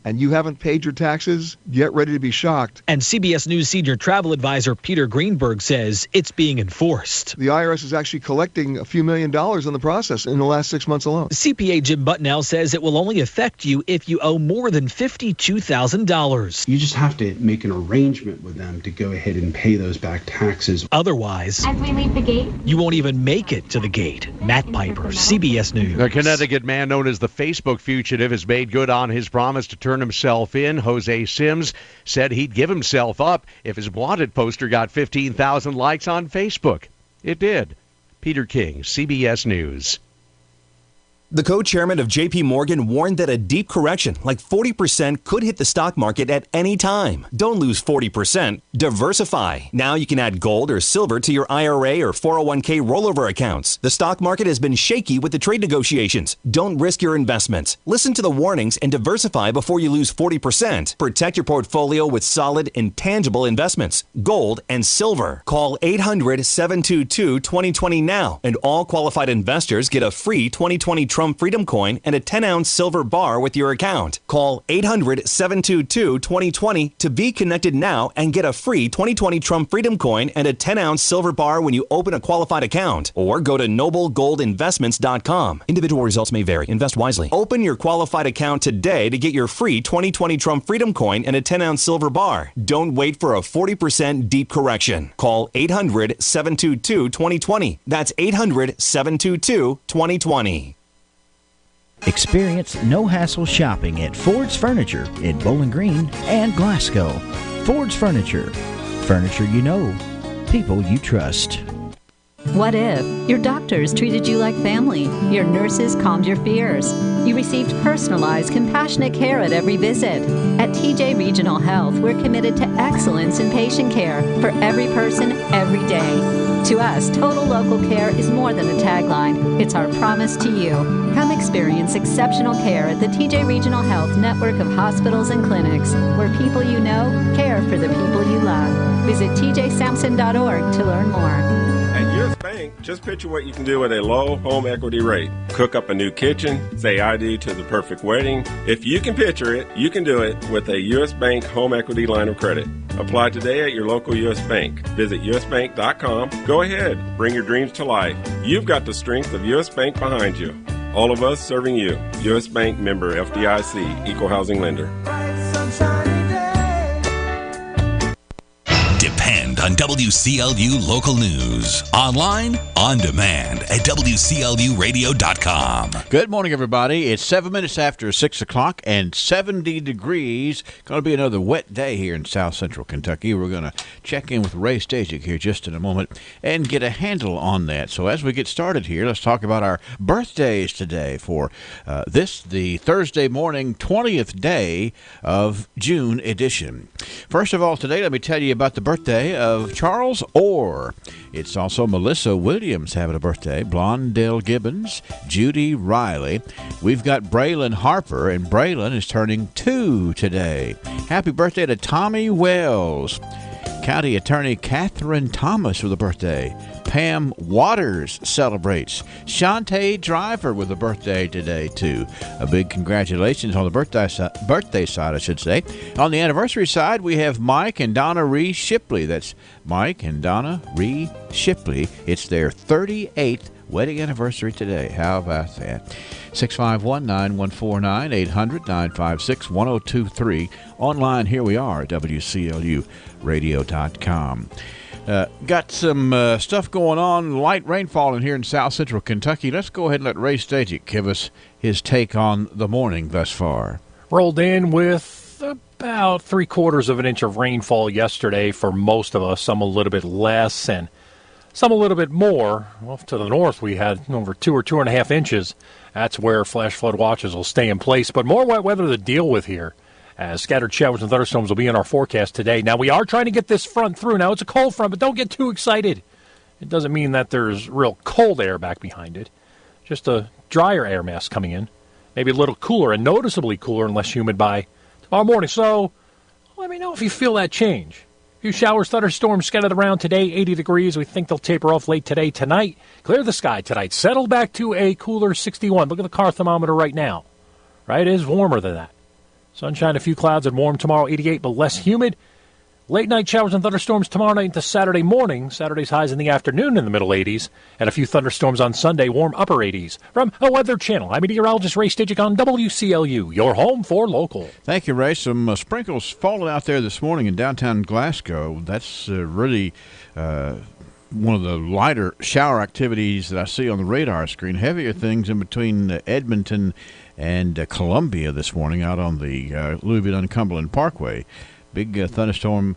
and you haven't paid your taxes, get ready to be shocked. And CBS News senior travel advisor Peter Greenberg says it's being enforced. The IRS is actually collecting a few $1 million on the process in the last 6 months alone. CPA Jim Butnell says it will only affect you if you owe more than $52,000. You just have to make an arrangement with them to go ahead and pay those back taxes. Otherwise, as we leave the gate, you won't even make it to the gate. Matt Piper, CBS News. The Connecticut man known as the Facebook fugitive has made good on his promise to turn himself in. Jose Sims said he'd give himself up if his wanted poster got 15,000 likes on Facebook. It did. Peter King, CBS News. The co-chairman of J.P. Morgan warned that a deep correction, like 40%, could hit the stock market at any time. Don't lose 40%. Diversify. Now you can add gold or silver to your IRA or 401k rollover accounts. The stock market has been shaky with the trade negotiations. Don't risk your investments. Listen to the warnings and diversify before you lose 40%. Protect your portfolio with solid, intangible investments, gold and silver. Call 800-722-2020 now, and all qualified investors get a free 2020 Trump Freedom Coin and a 10-ounce silver bar with your account. Call 800-722-2020 to be connected now and get a free 2020 Trump Freedom Coin and a 10-ounce silver bar when you open a qualified account. Or go to noblegoldinvestments.com. Individual results may vary. Invest wisely. Open your qualified account today to get your free 2020 Trump Freedom Coin and a 10-ounce silver bar. Don't wait for a 40% deep correction. Call 800-722-2020. That's 800-722-2020. Experience no-hassle shopping at Ford's Furniture in Bowling Green and Glasgow. Ford's Furniture. Furniture you know. People you trust. What if your doctors treated you like family, your nurses calmed your fears, you received personalized, compassionate care at every visit? At TJ Regional Health, we're committed to excellence in patient care for every person, every day. To us, total local care is more than a tagline. It's our promise to you. Come experience exceptional care at the TJ Regional Health network of hospitals and clinics, where people you know care for the people you love. Visit tjsampson.org to learn more. At U.S. Bank, just picture what you can do with a low home equity rate. Cook up a new kitchen, say ID to the perfect wedding. If you can picture it, you can do it with a U.S. Bank home equity line of credit. Apply today at your local U.S. Bank. Visit usbank.com. Go ahead, bring your dreams to life. You've got the strength of U.S. Bank behind you. All of us serving you. U.S. Bank member FDIC, equal housing lender. Depend on WCLU local news. Online, on demand at WCLUradio.com. Good morning, everybody. It's 7 minutes after 6 o'clock and 70 degrees. Going to be another wet day here in South Central Kentucky. We're going to check in with Ray Stasic here just in a moment and get a handle on that. So as we get started here, let's talk about our birthdays today for the Thursday morning 20th day of June edition. First of all, today, let me tell you about the birthday of Charles Orr. It's also Melissa Williams having a birthday, Blondell Gibbons, Judy Riley. We've got Braylon Harper, and Braylon is turning 2 today. Happy birthday to Tommy Wells. County Attorney Catherine Thomas with a birthday. Pam Waters celebrates. Shantae Driver with a birthday today, too. A big congratulations on the birthday side, I should say. On the anniversary side, we have Mike and Donna Ree Shipley. That's Mike and Donna Ree Shipley. It's their 38th wedding anniversary today. How about that? 651-9149, 800-956-1023. Online, here we are, WCLUradio.com. Got some stuff going on, light rainfall in here in South Central Kentucky. Let's go ahead and let Ray Stasic give us his take on the morning thus far. Rolled in with about 3/4 of an inch of rainfall yesterday for most of us, some a little bit less and some a little bit more. Well, to the north we had over 2 or 2.5 inches. That's where flash flood watches will stay in place, but more wet weather to deal with here, as scattered showers and thunderstorms will be in our forecast today. Now, we are trying to get this front through. Now, it's a cold front, but don't get too excited. It doesn't mean that there's real cold air back behind it. Just a drier air mass coming in. Maybe a little cooler and noticeably cooler and less humid by tomorrow morning. So let me know if you feel that change. A few showers, thunderstorms scattered around today, 80 degrees. We think they'll taper off late today, tonight. Clear the sky tonight. Settle back to a cooler 61. Look at the car thermometer right now. Right? It is warmer than that. Sunshine, a few clouds, and warm tomorrow, 88, but less humid. Late night showers and thunderstorms tomorrow night into Saturday morning. Saturday's highs in the afternoon in the middle 80s. And a few thunderstorms on Sunday, warm upper 80s. From the Weather Channel, I'm meteorologist Ray Stajic on WCLU, your home for local. Thank you, Ray. Some sprinkles falling out there this morning in downtown Glasgow. That's really one of the lighter shower activities that I see on the radar screen. Heavier things in between Edmonton and Columbia this morning out on the Louisville-Cumberland Parkway. Big thunderstorm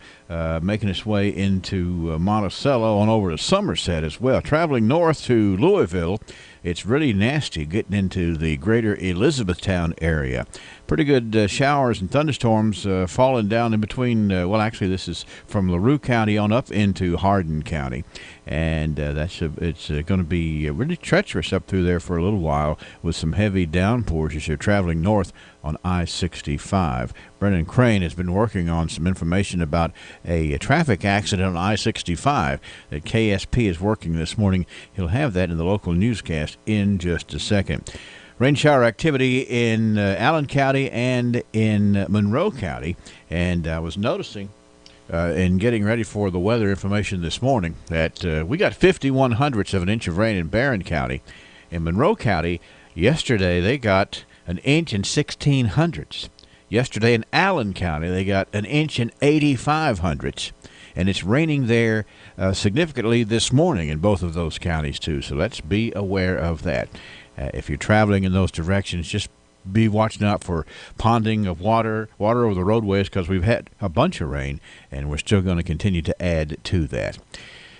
making its way into Monticello and over to Somerset as well. Traveling north to Louisville, it's really nasty getting into the greater Elizabethtown area. Pretty good showers and thunderstorms falling down in between. Actually, this is from LaRue County on up into Hardin County. And it's going to be really treacherous up through there for a little while with some heavy downpours as you're traveling north on I-65. Brendan Crane has been working on some information about a traffic accident on I-65 that KSP is working this morning. He'll have that in the local newscast in just a second. Rain shower activity in Allen County and in Monroe County. And I was noticing in getting ready for the weather information this morning that we got 51/100ths of an inch of rain in Barron County. In Monroe County, yesterday they got an inch and 16/100ths. Yesterday in Allen County, they got an inch and 85/100ths. And it's raining there significantly this morning in both of those counties, too. So let's be aware of that. If you're traveling in those directions, just be watching out for ponding of water over the roadways because we've had a bunch of rain, and we're still going to continue to add to that.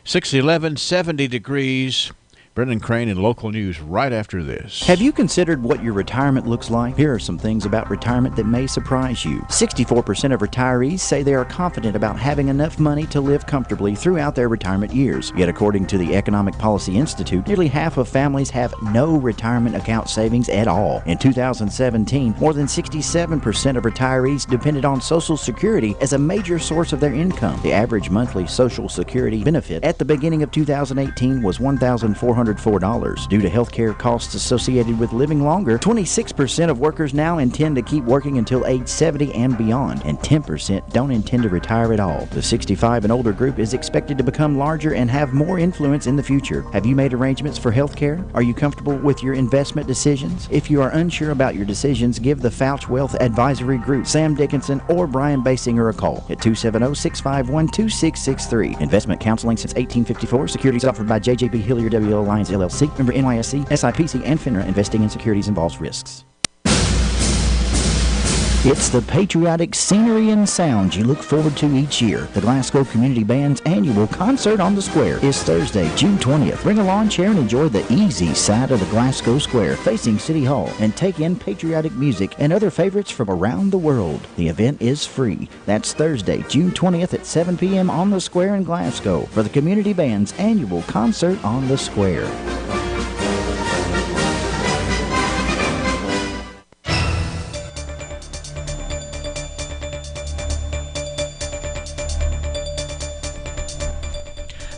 6:11, 70 degrees. Brendan Crane in local news right after this. Have you considered what your retirement looks like? Here are some things about retirement that may surprise you. 64% of retirees say they are confident about having enough money to live comfortably throughout their retirement years. Yet according to the Economic Policy Institute, nearly half of families have no retirement account savings at all. In 2017, more than 67% of retirees depended on Social Security as a major source of their income. The average monthly Social Security benefit at the beginning of 2018 was $1,404. Due to health care costs associated with living longer, 26% of workers now intend to keep working until age 70 and beyond, and 10% don't intend to retire at all. The 65 and older group is expected to become larger and have more influence in the future. Have you made arrangements for health care? Are you comfortable with your investment decisions? If you are unsure about your decisions, give the Fouch Wealth Advisory Group, Sam Dickinson, or Brian Basinger a call at 270-651-2663. Investment counseling since 1854. Securities offered by JJB Hilliard W. Alliance LLC, member NYSE, SIPC, and FINRA. Investing in securities involves risks. It's the patriotic scenery and sounds you look forward to each year. The Glasgow Community Band's annual Concert on the Square is Thursday, June 20th. Bring a lawn chair and enjoy the easy side of the Glasgow Square, facing City Hall, and take in patriotic music and other favorites from around the world. The event is free. That's Thursday, June 20th at 7 p.m. on the Square in Glasgow for the Community Band's annual Concert on the Square.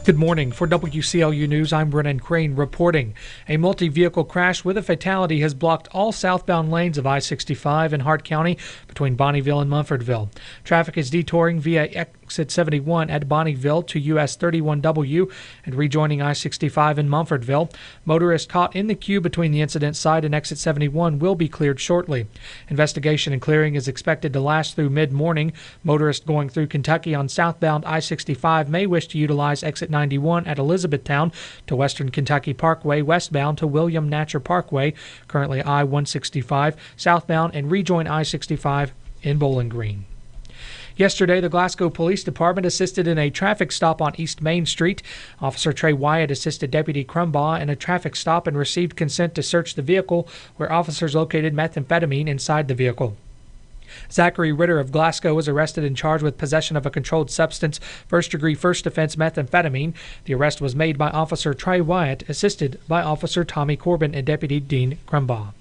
Good morning. For WCLU News, I'm Brennan Crane reporting. A multi-vehicle crash with a fatality has blocked all southbound lanes of I-65 in Hart County between Bonneville and Munfordville. Traffic is detouring via exit 71 at Bonneville to US 31W and rejoining I-65 in Munfordville. Motorists caught in the queue between the incident site and exit 71 will be cleared shortly. Investigation and clearing is expected to last through mid-morning. Motorists going through Kentucky on southbound I-65 may wish to utilize exit 91 at Elizabethtown to Western Kentucky Parkway, westbound to William Natcher Parkway, currently I-165, southbound, and rejoin I-65 in Bowling Green. Yesterday, the Glasgow Police Department assisted in a traffic stop on East Main Street. Officer Trey Wyatt assisted Deputy Crumbaugh in a traffic stop and received consent to search the vehicle, where officers located methamphetamine inside the vehicle. Zachary Ritter of Glasgow was arrested and charged with possession of a controlled substance, first-degree first offense methamphetamine. The arrest was made by Officer Trey Wyatt, assisted by Officer Tommy Corbin and Deputy Dean Crumbaugh.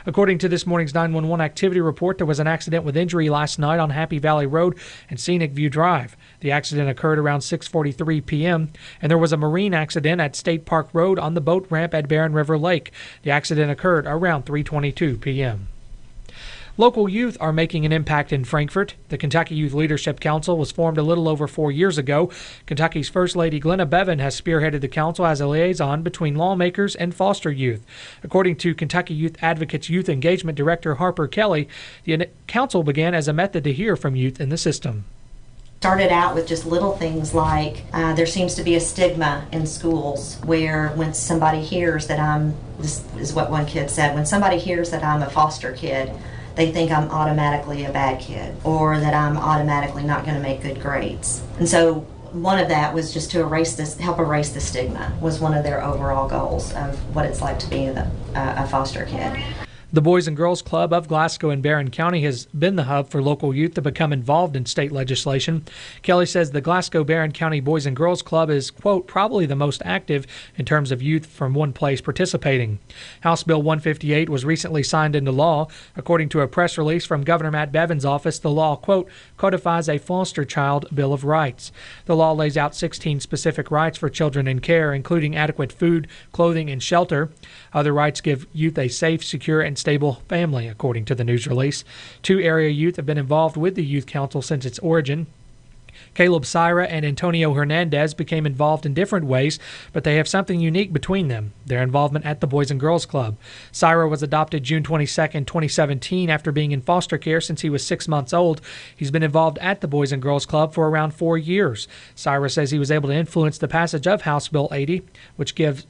According to this morning's 911 activity report, there was an accident with injury last night on Happy Valley Road and Scenic View Drive. The accident occurred around 6:43 p.m., and there was a marine accident at State Park Road on the boat ramp at Barron River Lake. The accident occurred around 3:22 p.m. Local youth are making an impact in Frankfort. The Kentucky Youth Leadership Council was formed a little over 4 years ago. Kentucky's First Lady Glenna Bevan has spearheaded the council as a liaison between lawmakers and foster youth. According to Kentucky Youth Advocates Youth Engagement Director Harper Kelly, the council began as a method to hear from youth in the system. Started out with just little things like there seems to be a stigma in schools where when somebody hears that this is what one kid said, when somebody hears that I'm a foster kid, they think I'm automatically a bad kid or that I'm automatically not going to make good grades. And so one of that was just to help erase the stigma was one of their overall goals of what it's like to be a foster kid. The Boys and Girls Club of Glasgow and Barron County has been the hub for local youth to become involved in state legislation. Kelly says the Glasgow-Barron County Boys and Girls Club is, quote, probably the most active in terms of youth from one place participating. House Bill 158 was recently signed into law. According to a press release from Governor Matt Bevin's office, the law, quote, codifies a foster child bill of rights. The law lays out 16 specific rights for children in care, including adequate food, clothing, and shelter. Other rights give youth a safe, secure, and stable family, according to the news release. 2 area youth have been involved with the Youth Council since its origin. Caleb Syra and Antonio Hernandez became involved in different ways, but they have something unique between them, their involvement at the Boys and Girls Club. Syra was adopted June 22, 2017, after being in foster care since he was 6 months old. He's been involved at the Boys and Girls Club for around 4 years. Syra says he was able to influence the passage of House Bill 80, which gives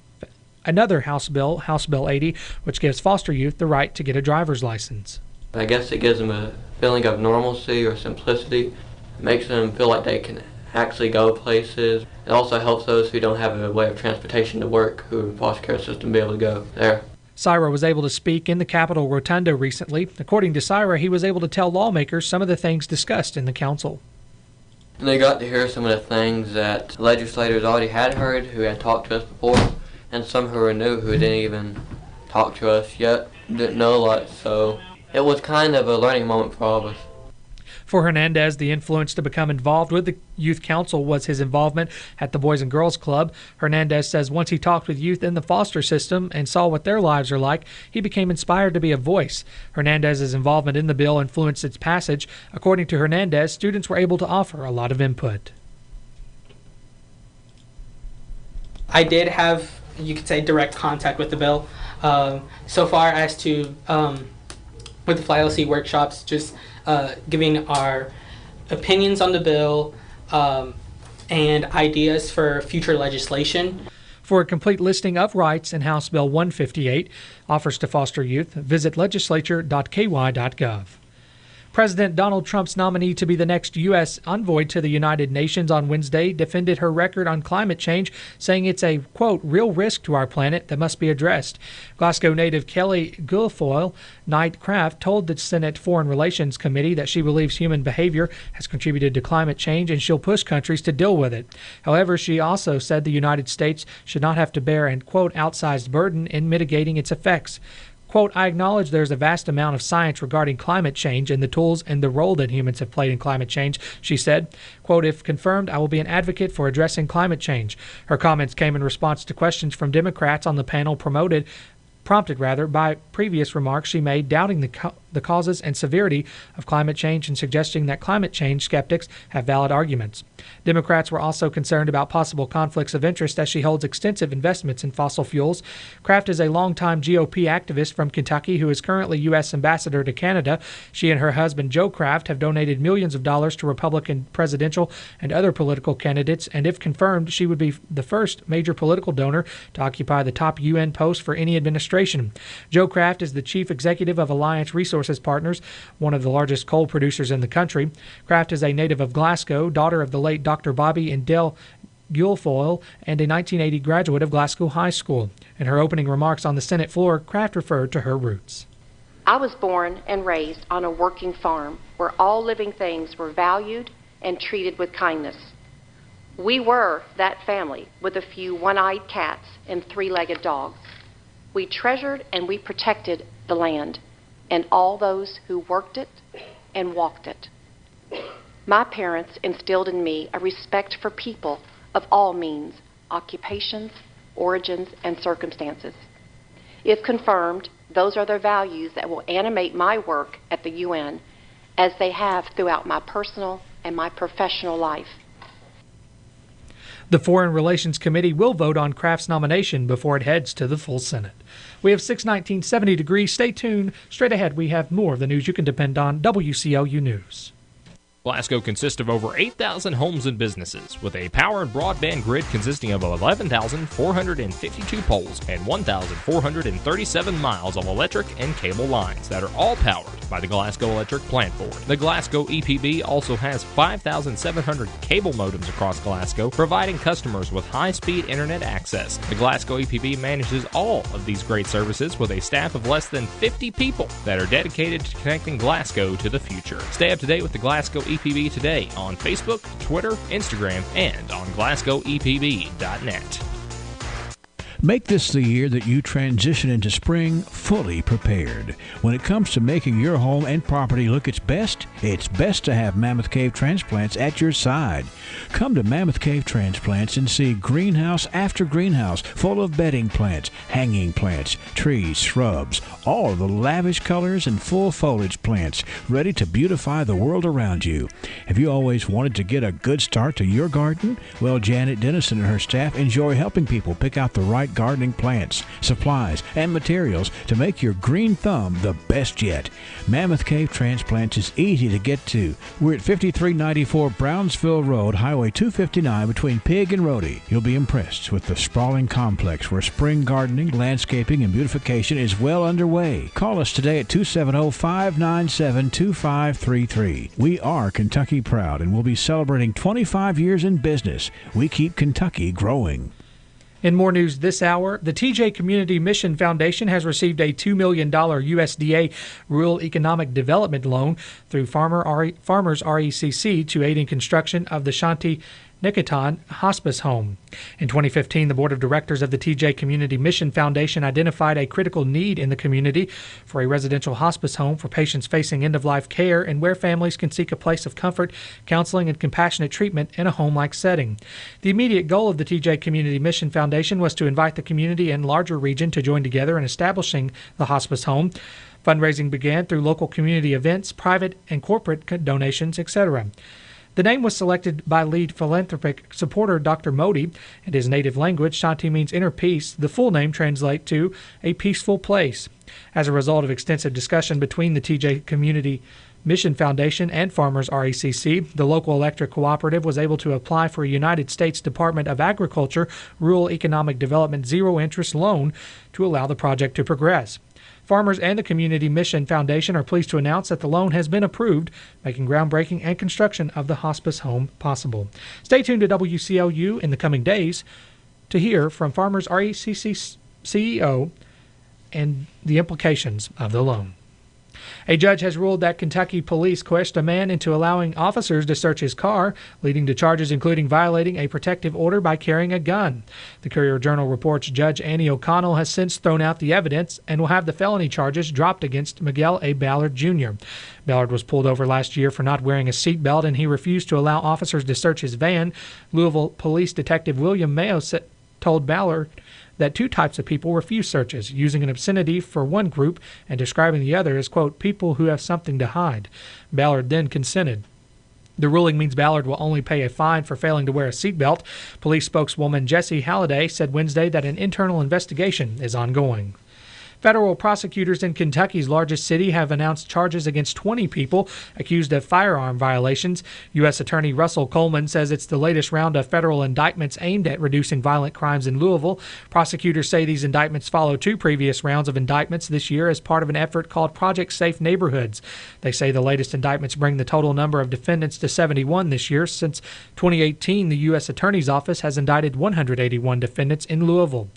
another House Bill 80, which gives foster youth the right to get a driver's license. I guess it gives them a feeling of normalcy or simplicity. It makes them feel like they can actually go places. It also helps those who don't have a way of transportation to work, who are in the foster care system, be able to go there. Syra was able to speak in the Capitol Rotunda recently. According to Syra, he was able to tell lawmakers some of the things discussed in the council. And they got to hear some of the things that legislators already had heard, who had talked to us before, and some who were new who didn't even talk to us yet, didn't know a lot, so it was kind of a learning moment for all of us. For Hernandez, the influence to become involved with the Youth Council was his involvement at the Boys and Girls Club. Hernandez says once he talked with youth in the foster system and saw what their lives are like, he became inspired to be a voice. Hernandez's involvement in the bill influenced its passage. According to Hernandez, students were able to offer a lot of input. I did have, you could say, direct contact with the bill. So far as to, with the Fly LC workshops, just giving our opinions on the bill and ideas for future legislation. For a complete listing of rights in House Bill 158 offers to foster youth, visit legislature.ky.gov. President Donald Trump's nominee to be the next U.S. envoy to the United Nations on Wednesday defended her record on climate change, saying it's a, quote, real risk to our planet that must be addressed. Glasgow native Kelly Guilfoyle Knight Craft told the Senate Foreign Relations Committee that she believes human behavior has contributed to climate change and she'll push countries to deal with it. However, she also said the United States should not have to bear an, quote, outsized burden in mitigating its effects. Quote, I acknowledge there's a vast amount of science regarding climate change and the tools and the role that humans have played in climate change, she said. Quote, if confirmed, I will be an advocate for addressing climate change. Her comments came in response to questions from Democrats on the panel prompted by previous remarks she made doubting the causes and severity of climate change and suggesting that climate change skeptics have valid arguments. Democrats were also concerned about possible conflicts of interest as she holds extensive investments in fossil fuels. Kraft is a longtime GOP activist from Kentucky who is currently U.S. ambassador to Canada. She and her husband, Joe Kraft, have donated millions of dollars to Republican presidential and other political candidates, and if confirmed, she would be the first major political donor to occupy the top UN post for any administration. Joe Kraft is the chief executive of Alliance Resources Partners, one of the largest coal producers in the country. Kraft is a native of Glasgow, daughter of the late Dr. Bobby and Dale Guilfoyle, and a 1980 graduate of Glasgow High School. In her opening remarks on the Senate floor, Kraft referred to her roots. I was born and raised on a working farm where all living things were valued and treated with kindness. We were that family with a few one-eyed cats and three-legged dogs. We treasured and we protected the land and all those who worked it and walked it. My parents instilled in me a respect for people of all means, occupations, origins, and circumstances. If confirmed, those are the values that will animate my work at the UN, as they have throughout my personal and my professional life. The Foreign Relations Committee will vote on Kraft's nomination before it heads to the full Senate. We have 6:19, 70 degrees. Stay tuned. Straight ahead, we have more of the news you can depend on. WCLU News. Glasgow consists of over 8,000 homes and businesses, with a power and broadband grid consisting of 11,452 poles and 1,437 miles of electric and cable lines that are all powered by the Glasgow Electric Plant Board. The Glasgow EPB also has 5,700 cable modems across Glasgow, providing customers with high-speed internet access. The Glasgow EPB manages all of these great services with a staff of less than 50 people that are dedicated to connecting Glasgow to the future. Stay up to date with the Glasgow EPB today on Facebook, Twitter, Instagram, and on glasgowepb.net. Make this the year that you transition into spring fully prepared. When it comes to making your home and property look its best to have Mammoth Cave Transplants at your side. Come to Mammoth Cave Transplants and see greenhouse after greenhouse full of bedding plants, hanging plants, trees, shrubs, all of the lavish colors and full foliage plants ready to beautify the world around you. Have you always wanted to get a good start to your garden? Well, Janet Dennison and her staff enjoy helping people pick out the right gardening plants, supplies, and materials to make your green thumb the best yet. Mammoth Cave Transplants is easy to get to. We're at 5394 Brownsville Road, Highway 259 between Pig and Rhodey. You'll be impressed with the sprawling complex where spring gardening, landscaping, and beautification is well underway. Call us today at 270-597-2533. We are Kentucky proud and will be celebrating 25 years in business. We keep Kentucky growing. In more news this hour, the TJ Community Mission Foundation has received a $2 million USDA Rural Economic Development Loan through Farmers RECC to aid in construction of the Shanti Nikitan Hospice Home. In 2015, the Board of Directors of the TJ Community Mission Foundation identified a critical need in the community for a residential hospice home for patients facing end-of-life care and where families can seek a place of comfort, counseling, and compassionate treatment in a home-like setting. The immediate goal of the TJ Community Mission Foundation was to invite the community and larger region to join together in establishing the hospice home. Fundraising began through local community events, private and corporate donations, etc. The name was selected by lead philanthropic supporter Dr. Modi. In his native language, Shanti means inner peace. The full name translates to a peaceful place. As a result of extensive discussion between the TJ Community Mission Foundation and Farmers RECC, the local electric cooperative was able to apply for a United States Department of Agriculture Rural Economic Development zero-interest loan to allow the project to progress. Farmers and the Community Mission Foundation are pleased to announce that the loan has been approved, making groundbreaking and construction of the hospice home possible. Stay tuned to WCLU in the coming days to hear from Farmers RECC CEO and the implications of the loan. A judge has ruled that Kentucky police coerced a man into allowing officers to search his car, leading to charges including violating a protective order by carrying a gun. The Courier-Journal reports Judge Annie O'Connell has since thrown out the evidence and will have the felony charges dropped against Miguel A. Ballard Jr. Ballard was pulled over last year for not wearing a seatbelt, and he refused to allow officers to search his van. Louisville Police Detective William Mayo told Ballard that two types of people refuse searches, using an obscenity for one group and describing the other as, quote, people who have something to hide. Ballard then consented. The ruling means Ballard will only pay a fine for failing to wear a seatbelt. Police spokeswoman Jessie Halliday said Wednesday that an internal investigation is ongoing. Federal prosecutors in Kentucky's largest city have announced charges against 20 people accused of firearm violations. U.S. Attorney Russell Coleman says it's the latest round of federal indictments aimed at reducing violent crimes in Louisville. Prosecutors say these indictments follow two previous rounds of indictments this year as part of an effort called Project Safe Neighborhoods. They say the latest indictments bring the total number of defendants to 71 this year. Since 2018, the U.S. Attorney's Office has indicted 181 defendants in Louisville.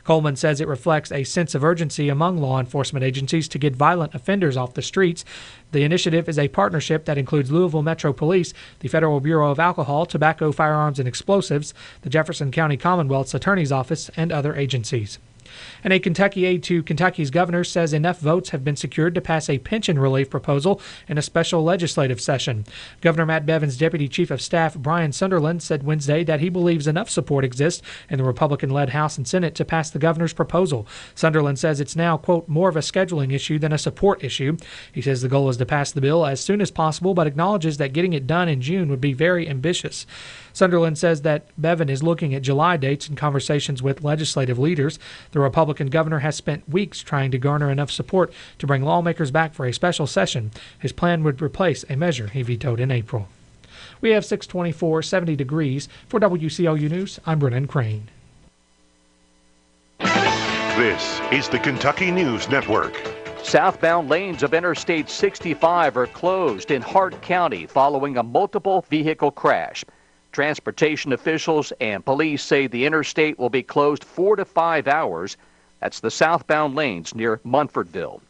Coleman says it reflects a sense of urgency among law enforcement agencies to get violent offenders off the streets. The initiative is a partnership that includes Louisville Metro Police, the Federal Bureau of Alcohol, Tobacco, Firearms, and Explosives, the Jefferson County Commonwealth's Attorney's Office, and other agencies. And a Kentucky aide to Kentucky's governor says enough votes have been secured to pass a pension relief proposal in a special legislative session. Governor Matt Bevin's Deputy Chief of Staff, Brian Sunderland, said Wednesday that he believes enough support exists in the Republican-led House and Senate to pass the governor's proposal. Sunderland says it's now, quote, more of a scheduling issue than a support issue. He says the goal is to pass the bill as soon as possible, but acknowledges that getting it done in June would be very ambitious. Sunderland says that Bevin is looking at July dates in conversations with legislative leaders. The Republican governor has spent weeks trying to garner enough support to bring lawmakers back for a special session. His plan would replace a measure he vetoed in April. We have 624, 70 degrees. For WCLU News, I'm Brennan Crane. This is the Kentucky News Network. Southbound lanes of Interstate 65 are closed in Hart County following a multiple vehicle crash. Transportation officials and police say the interstate will be closed 4 to 5 hours. That's the southbound lanes near Munfordville.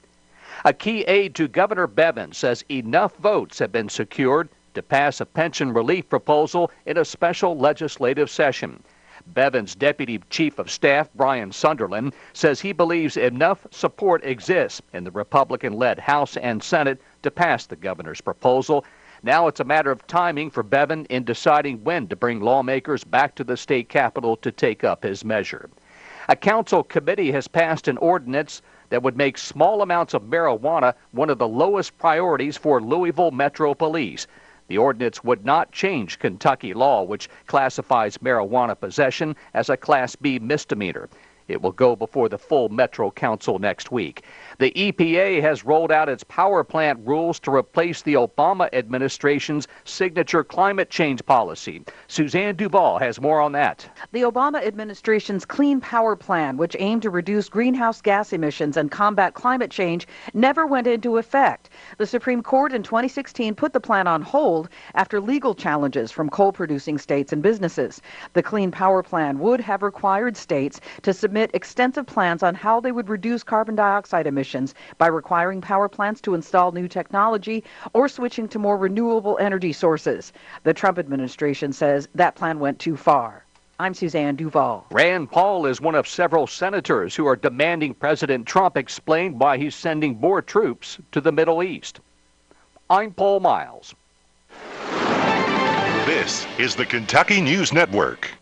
A key aide to Governor Bevin says enough votes have been secured to pass a pension relief proposal in a special legislative session. Bevin's Deputy Chief of Staff, Brian Sunderland, says he believes enough support exists in the Republican-led House and Senate to pass the governor's proposal. Now it's a matter of timing for Bevin in deciding when to bring lawmakers back to the state capitol to take up his measure. A council committee has passed an ordinance that would make small amounts of marijuana one of the lowest priorities for Louisville Metro Police. The ordinance would not change Kentucky law, which classifies marijuana possession as a Class B misdemeanor. It will go before the full Metro Council next week. The EPA has rolled out its power plant rules to replace the Obama administration's signature climate change policy. Suzanne Duvall has more on that. The Obama administration's Clean Power Plan, which aimed to reduce greenhouse gas emissions and combat climate change, never went into effect. The Supreme Court in 2016 put the plan on hold after legal challenges from coal-producing states and businesses. The Clean Power Plan would have required states to submit extensive plans on how they would reduce carbon dioxide emissions by requiring power plants to install new technology or switching to more renewable energy sources. The Trump administration says that plan went too far. I'm Suzanne Duvall. Rand Paul is one of several senators who are demanding President Trump explain why he's sending more troops to the Middle East. I'm Paul Miles. This is the Kentucky News Network.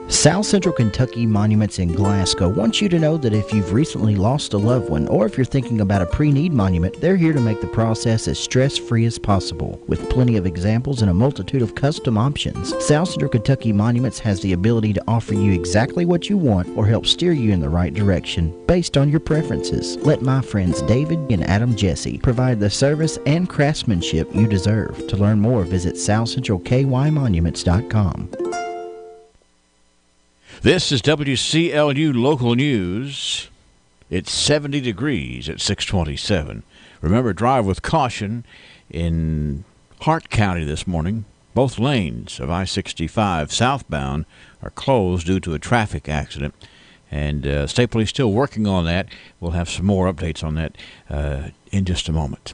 South Central Kentucky Monuments in Glasgow wants you to know that if you've recently lost a loved one or if you're thinking about a pre-need monument, they're here to make the process as stress-free as possible. With plenty of examples and a multitude of custom options, South Central Kentucky Monuments has the ability to offer you exactly what you want or help steer you in the right direction based on your preferences. Let my friends David and Adam Jesse provide the service and craftsmanship you deserve. To learn more, visit southcentralkymonuments.com. This is WCLU Local News. It's 70 degrees at 627. Remember, drive with caution in Hart County this morning. Both lanes of I-65 southbound are closed due to a traffic accident. And State Police still working on that. We'll have some more updates on that in just a moment.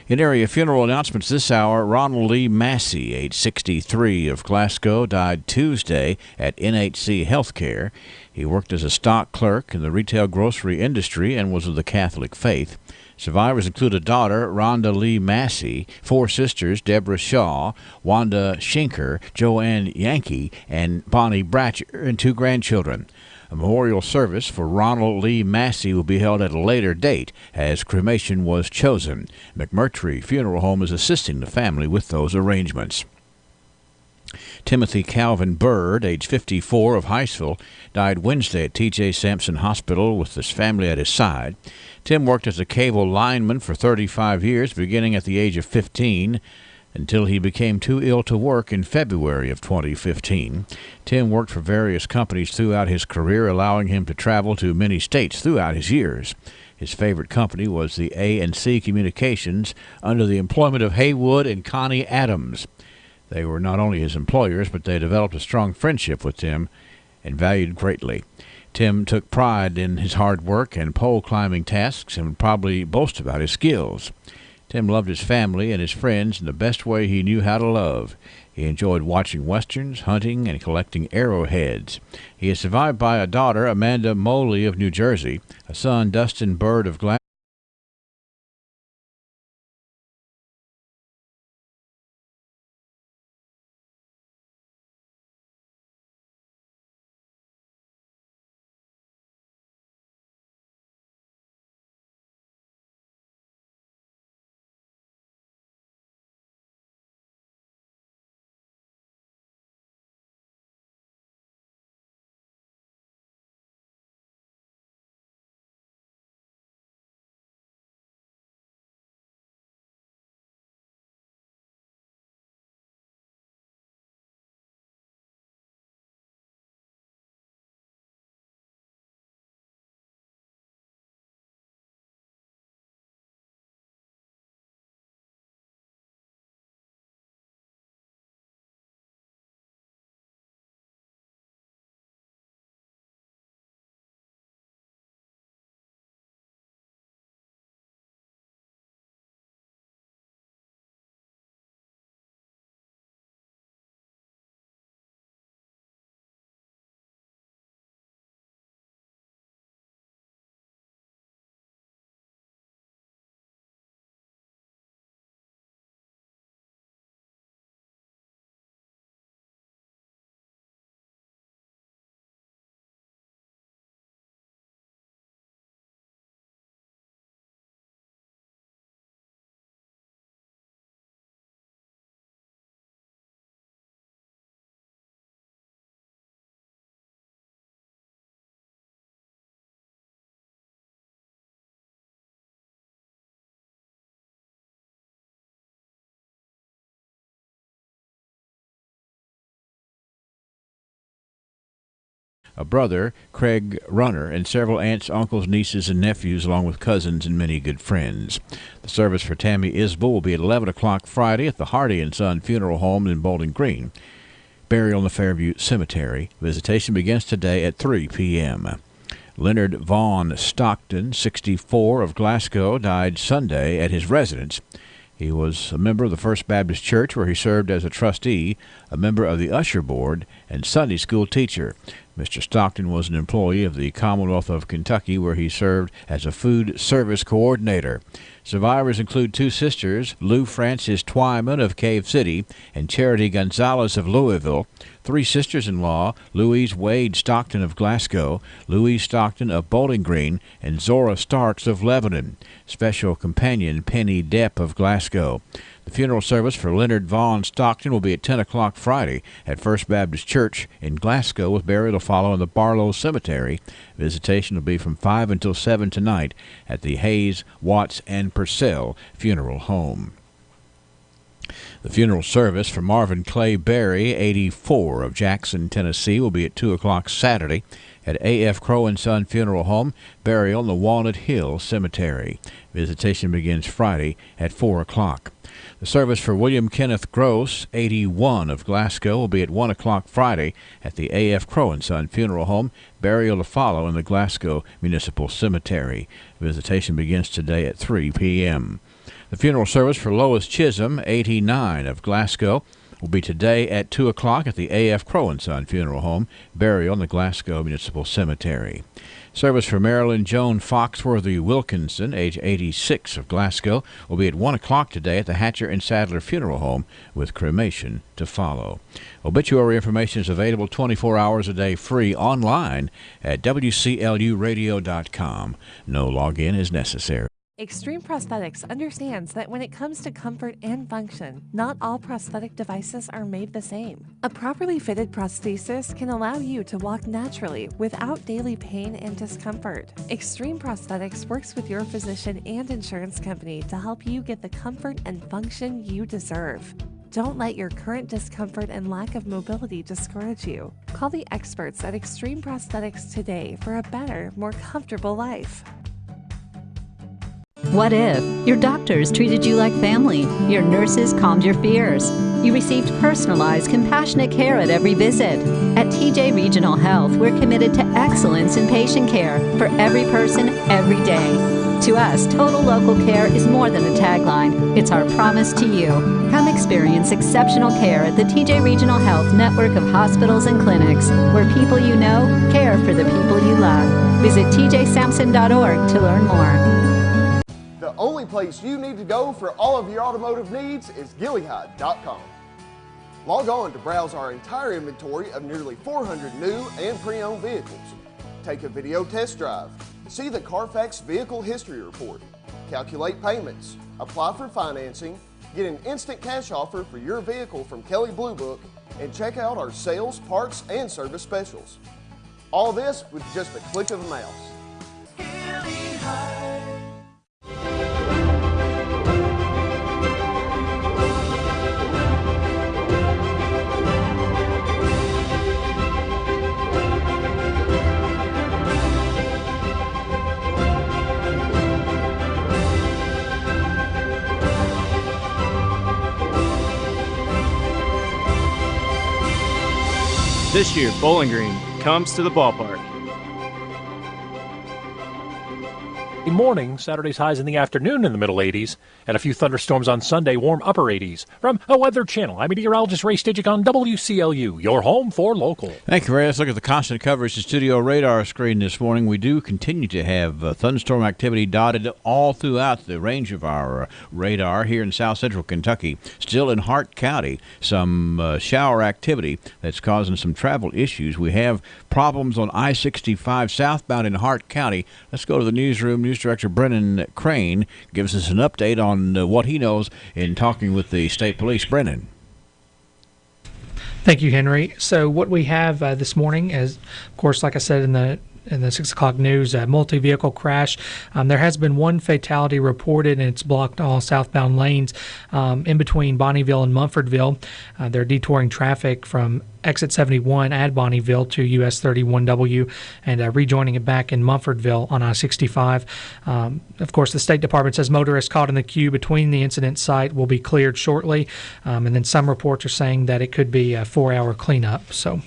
In area funeral announcements this hour, Ronald Lee Massey, age 63, of Glasgow, died Tuesday at NHC Healthcare. He worked as a stock clerk in the retail grocery industry and was of the Catholic faith. Survivors include a daughter, Rhonda Lee Massey, 4 sisters, Deborah Shaw, Wanda Schinker, Joanne Yankee, and Bonnie Bratcher, and 2 grandchildren. A memorial service for Ronald Lee Massey will be held at a later date as cremation was chosen. McMurtry Funeral Home is assisting the family with those arrangements. Timothy Calvin Bird, age 54, of Hiceville, died Wednesday at T.J. Sampson Hospital with his family at his side. Tim worked as a cable lineman for 35 years, beginning at the age of 15, until he became too ill to work in February of 2015. Tim worked for various companies throughout his career, allowing him to travel to many states throughout his years. His favorite company was the A&C Communications under the employment of Haywood and Connie Adams. They were not only his employers, but they developed a strong friendship with Tim and valued greatly. Tim took pride in his hard work and pole climbing tasks and would probably boast about his skills. Tim loved his family and his friends in the best way he knew how to love. He enjoyed watching westerns, hunting, and collecting arrowheads. He is survived by a daughter, Amanda Moley of New Jersey, a son, Dustin Bird of Glasgow. A brother, Craig Runner, and several aunts, uncles, nieces, and nephews, along with cousins and many good friends. The service for Tammy Isbell will be at 11 o'clock Friday at the Hardy & Son Funeral Home in Bowling Green. Burial in the Fairview Cemetery. Visitation begins today at 3 p.m. Leonard Vaughn Stockton, 64, of Glasgow, died Sunday at his residence. He was a member of the First Baptist Church, where he served as a trustee, a member of the usher board, and Sunday school teacher. Mr. Stockton was an employee of the Commonwealth of Kentucky, where he served as a food service coordinator. Survivors include two sisters, Lou Frances Twyman of Cave City and Charity Gonzalez of Louisville, three sisters-in-law, Louise Wade Stockton of Glasgow, Louise Stockton of Bowling Green, and Zora Starks of Lebanon, special companion Penny Depp of Glasgow. The funeral service for Leonard Vaughn Stockton will be at 10 o'clock Friday at First Baptist Church in Glasgow, with burial to follow in the Barlow Cemetery. Visitation will be from 5 until 7 tonight at the Hayes, Watts, and Purcell Funeral Home. The funeral service for Marvin Clay Berry, 84, of Jackson, Tennessee, will be at 2 o'clock Saturday at A.F. Crow & Son Funeral Home, burial in the Walnut Hill Cemetery. Visitation begins Friday at 4 o'clock. The service for William Kenneth Gross, 81, of Glasgow, will be at 1 o'clock Friday at the A.F. Crow & Son Funeral Home, burial to follow in the Glasgow Municipal Cemetery. Visitation begins today at 3 p.m. The funeral service for Lois Chisholm, 89, of Glasgow, will be today at 2 o'clock at the A.F. Crow & Son Funeral Home, burial in the Glasgow Municipal Cemetery. Service for Marilyn Joan Foxworthy Wilkinson, age 86, of Glasgow, will be at 1 o'clock today at the Hatcher and Sadler Funeral Home, with cremation to follow. Obituary information is available 24 hours a day free online at WCLUradio.com. No login is necessary. Extreme Prosthetics understands that when it comes to comfort and function, not all prosthetic devices are made the same. A properly fitted prosthesis can allow you to walk naturally without daily pain and discomfort. Extreme Prosthetics works with your physician and insurance company to help you get the comfort and function you deserve. Don't let your current discomfort and lack of mobility discourage you. Call the experts at Extreme Prosthetics today for a better, more comfortable life. What if your doctors treated you like family, your nurses calmed your fears, you received personalized, compassionate care at every visit? At TJ Regional Health, we're committed to excellence in patient care for every person, every day. To us, total local care is more than a tagline. It's our promise to you. Come experience exceptional care at the TJ Regional Health network of hospitals and clinics, where people you know care for the people you love. Visit tjsampson.org to learn more. The only place you need to go for all of your automotive needs is Gilead.com. Log on to browse our entire inventory of nearly 400 new and pre-owned vehicles. Take a video test drive. See the Carfax Vehicle History Report. Calculate payments. Apply for financing. Get an instant cash offer for your vehicle from Kelley Blue Book. And check out our sales, parts, and service specials. All this with just a click of a mouse. This year, Bowling Green comes to the ballpark. Morning, Saturday's highs in the afternoon in the middle 80s, and a few thunderstorms on Sunday, warm upper 80s. From a Weather Channel, I'm meteorologist Ray Stajic on WCLU, your home for local. Thank you, Ray. Let's look at the constant coverage studio radar screen this morning. We do continue to have thunderstorm activity dotted all throughout the range of our radar here in south central Kentucky. Still in Hart County, some shower activity that's causing some travel issues. We have problems on I-65 southbound in Hart County. Let's go to the newsroom. News Director Brennan Crane gives us an update on what he knows in talking with the state police. Brennan. Thank you, Henry. So what we have this morning is, of course, like I said in the 6 o'clock news, a multi-vehicle crash. There has been one fatality reported, and it's blocked all southbound lanes in between Bonnieville and Mumfordville. They're detouring traffic from exit 71 at Bonnieville to US 31W and rejoining it back in Mumfordville on I-65. Of course, the State Department says motorists caught in the queue between the incident site will be cleared shortly. And then some reports are saying that it could be a 4-hour cleanup. So.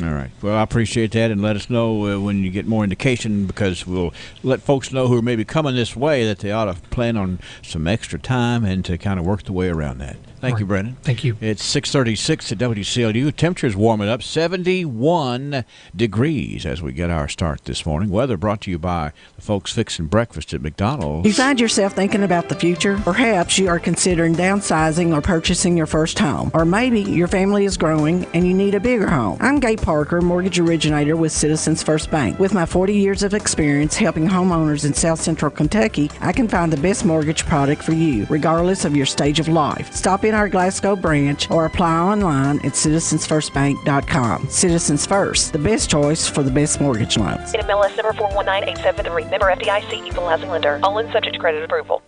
All right. Well, I appreciate that, and let us know when you get more indication, because we'll let folks know who are maybe coming this way that they ought to plan on some extra time and to kind of work the way around that. Thank you, Brennan. Thank you. It's 6:36 at WCLU. Temperature's warming up, 71 degrees as we get our start this morning. Weather brought to you by the folks fixing breakfast at McDonald's. You find yourself thinking about the future? Perhaps you are considering downsizing or purchasing your first home. Or maybe your family is growing and you need a bigger home. I'm Gay Parker, mortgage originator with Citizens First Bank. With my 40 years of experience helping homeowners in South Central Kentucky, I can find the best mortgage product for you, regardless of your stage of life. Stop in our Glasgow branch or apply online at citizensfirstbank.com. Citizens First, the best choice for the best mortgage loans. NMLS number 419873. Member FDIC, equal housing lender. All in subject to credit approval.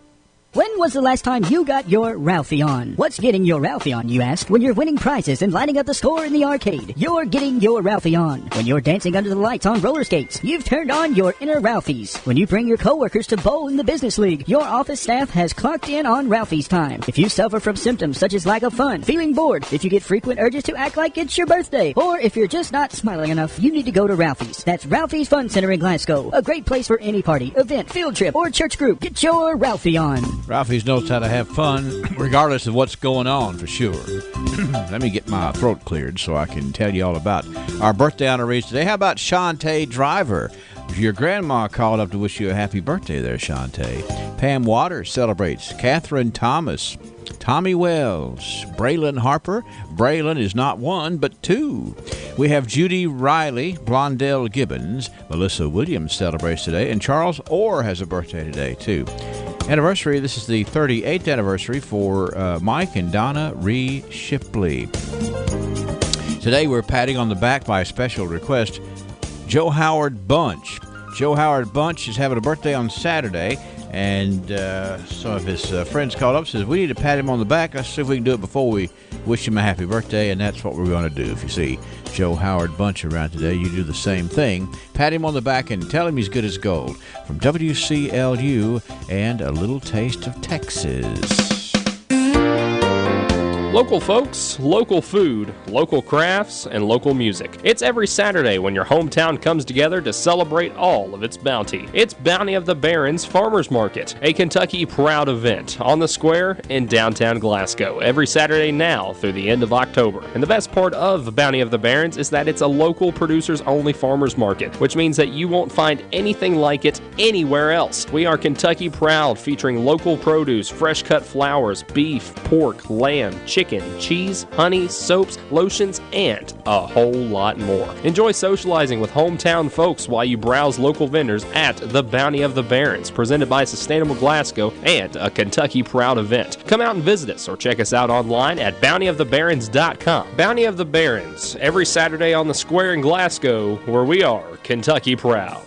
When was the last time you got your Ralphie on? What's getting your Ralphie on, you ask? When you're winning prizes and lighting up the score in the arcade, you're getting your Ralphie on. When you're dancing under the lights on roller skates, you've turned on your inner Ralphies. When you bring your coworkers to bowl in the business league, your office staff has clocked in on Ralphie's time. If you suffer from symptoms such as lack of fun, feeling bored, if you get frequent urges to act like it's your birthday, or if you're just not smiling enough, you need to go to Ralphie's. That's Ralphie's Fun Center in Glasgow. A great place for any party, event, field trip, or church group. Get your Ralphie on. Ralphie's knows how to have fun regardless of what's going on, for sure. Let me get my throat cleared so I can tell you all about our birthday honorees today. How about Shantae Driver? Your grandma called up to wish you a happy birthday there, Shantae. Pam Waters celebrates. Catherine Thomas. Tommy Wells. Braylon Harper. Braylon is not one, but two. We have Judy Riley, Blondell Gibbons. Melissa Williams celebrates today, and Charles Orr has a birthday today, too. Anniversary, this is the 38th anniversary for Mike and Donna Ree Shipley. Today we're patting on the back by a special request, Joe Howard Bunch. Joe Howard Bunch is having a birthday on Saturday, and some of his friends called up and says, we need to pat him on the back. Let's see if we can do it before we wish him a happy birthday, and that's what we're going to do. If you see Joe Howard Bunch around today, you do the same thing. Pat him on the back and tell him he's good as gold. From WCLU and a little taste of Texas. Local folks, local food, local crafts, and local music. It's every Saturday when your hometown comes together to celebrate all of its bounty. It's Bounty of the Barons Farmers Market, a Kentucky proud event on the square in downtown Glasgow, every Saturday now through the end of October. And the best part of Bounty of the Barons is that it's a local producers-only farmers market, which means that you won't find anything like it anywhere else. We are Kentucky proud, featuring local produce, fresh-cut flowers, beef, pork, lamb, chicken, cheese, honey, soaps, lotions, and a whole lot more. Enjoy socializing with hometown folks while you browse local vendors at the Bounty of the Barons, presented by Sustainable Glasgow and a Kentucky Proud event. Come out and visit us or check us out online at bountyofthebarons.com. Bounty of the Barons, every Saturday on the square in Glasgow, where we are Kentucky Proud.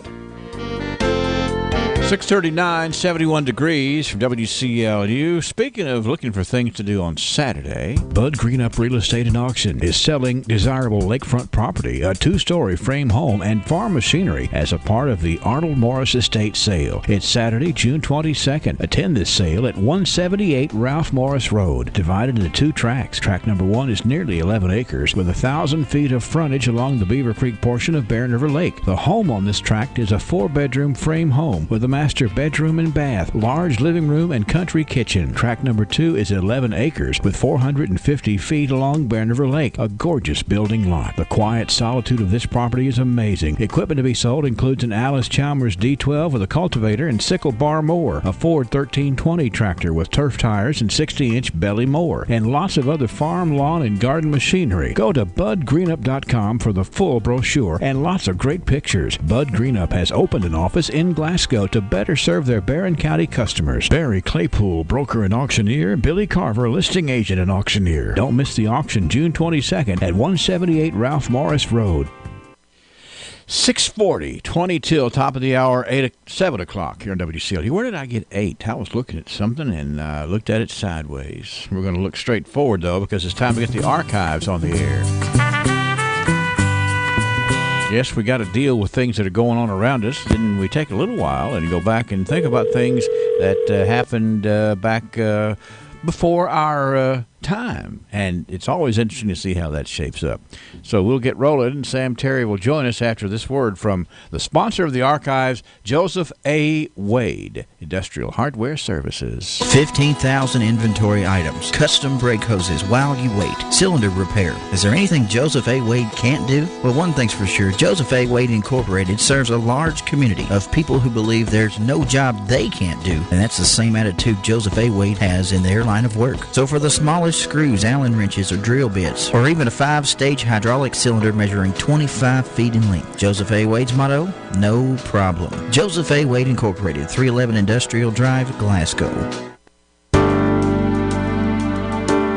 639, 71 degrees from WCLU. Speaking of looking for things to do on Saturday, Bud Greenup Real Estate and Auction is selling desirable lakefront property, a 2-story frame home, and farm machinery as a part of the Arnold Morris Estate sale. It's Saturday, June 22nd. Attend this sale at 178 Ralph Morris Road, divided into 2 tracks. Track number 1 is nearly 11 acres with 1,000 feet of frontage along the Beaver Creek portion of Barren River Lake. The home on this tract is a 4-bedroom frame home with a master bedroom and bath, large living room, and country kitchen. Tract number 2 is 11 acres with 450 feet along Barren River Lake, a gorgeous building lot. The quiet solitude of this property is amazing. Equipment to be sold includes an Alice Chalmers D12 with a cultivator and sickle bar mower, a Ford 1320 tractor with turf tires and 60-inch belly mower, and lots of other farm, lawn, and garden machinery. Go to budgreenup.com for the full brochure and lots of great pictures. Bud Greenup has opened an office in Glasgow to better serve their Barron County customers. Barry Claypool, broker and auctioneer. Billy Carver, listing agent and auctioneer. Don't miss the auction June 22nd at 178 Ralph Morris Road. 6:40, 20 till top of the hour, 7 o'clock here on WCLU. Where did I get 8? I was looking at something and looked at it sideways. We're going to look straight forward, though, because it's time to get the archives on the air. Yes, we got to deal with things that are going on around us. Then we take a little while and go back and think about things that happened back before our time. And it's always interesting to see how that shapes up. So we'll get rolling, and Sam Terry will join us after this word from the sponsor of the archives, Joseph A. Wade, Industrial Hardware Services. 15,000 inventory items, custom brake hoses while you wait, cylinder repair. Is there anything Joseph A. Wade can't do? Well, one thing's for sure, Joseph A. Wade Incorporated serves a large community of people who believe there's no job they can't do, and that's the same attitude Joseph A. Wade has in their line of work. So for the smallest screws, Allen wrenches, or drill bits, or even a 5-stage hydraulic cylinder measuring 25 feet in length, Joseph A. Wade's motto, no problem. Joseph A. Wade Incorporated, 311 Industrial Drive, Glasgow.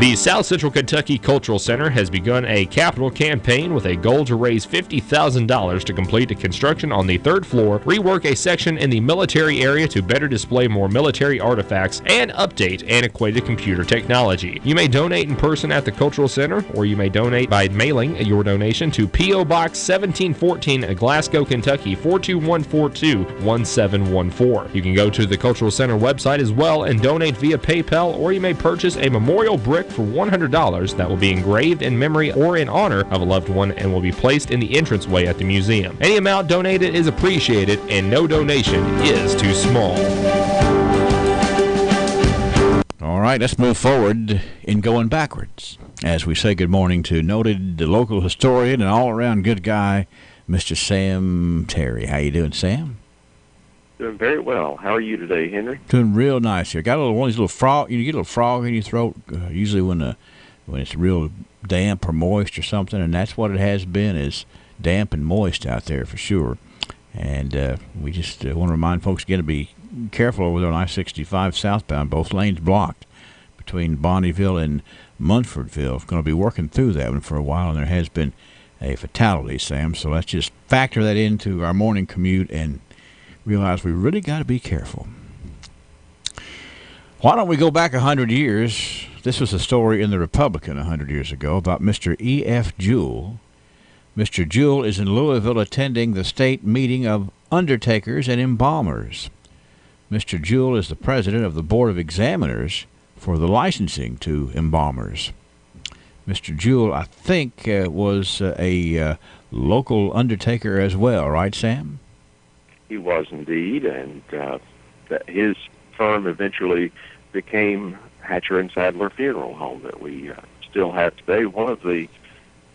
The South Central Kentucky Cultural Center has begun a capital campaign with a goal to raise $50,000 to complete a construction on the 3rd floor, rework a section in the military area to better display more military artifacts, and update antiquated computer technology. You may donate in person at the Cultural Center, or you may donate by mailing your donation to P.O. Box 1714, Glasgow, Kentucky 42142 1714. You can go to the Cultural Center website as well and donate via PayPal, or you may purchase a memorial brick for $100 that will be engraved in memory or in honor of a loved one and will be placed in the entranceway at the museum. Any amount donated is appreciated, and no donation is too small. All right, let's move forward in going backwards as we say good morning to noted local historian and all-around good guy, Mr. Sam Terry. How you doing, Sam? Doing very well. How are you today, Henry? Doing real nice here. Got one of these little frog. You get a little frog in your throat usually when it's real damp or moist or something, and that's what it has been, is damp and moist out there for sure. And we just want to remind folks again to be careful over there on I-65 southbound. Both lanes blocked between Bonneville and Munfordville. Going to be working through that one for a while, and there has been a fatality, Sam. So let's just factor that into our morning commute and realize we really got to be careful. Why don't we go back 100 years? This was a story in the Republican 100 years ago about Mr. E.F. Jewell. Mr. Jewell is in Louisville attending the state meeting of undertakers and embalmers. Mr. Jewell is the president of the Board of Examiners for the licensing to embalmers. Mr. Jewell, I think, was a local undertaker as well, right, Sam? He was indeed, and his firm eventually became Hatcher and Sadler Funeral Home that we still have today, one of the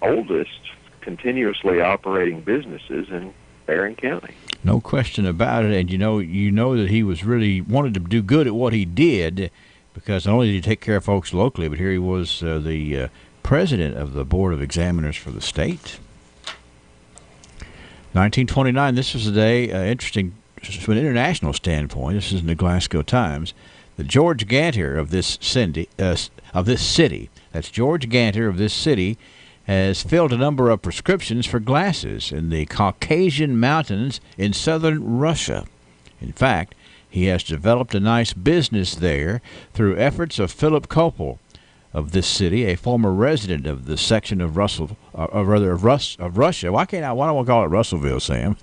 oldest continuously operating businesses in Barron County. No question about it, and you know that he was really wanted to do good at what he did, because not only did he take care of folks locally, but here he was the president of the Board of Examiners for the state. 1929, this was a day interesting from an international standpoint. This is in the Glasgow Times. The George Ganter of this city, that's George Ganter of this city, has filled a number of prescriptions for glasses in the Caucasian Mountains in southern Russia. In fact, he has developed a nice business there through efforts of Philip Kopel of this city, a former resident of the section of Russia. Why don't I call it Russellville, Sam?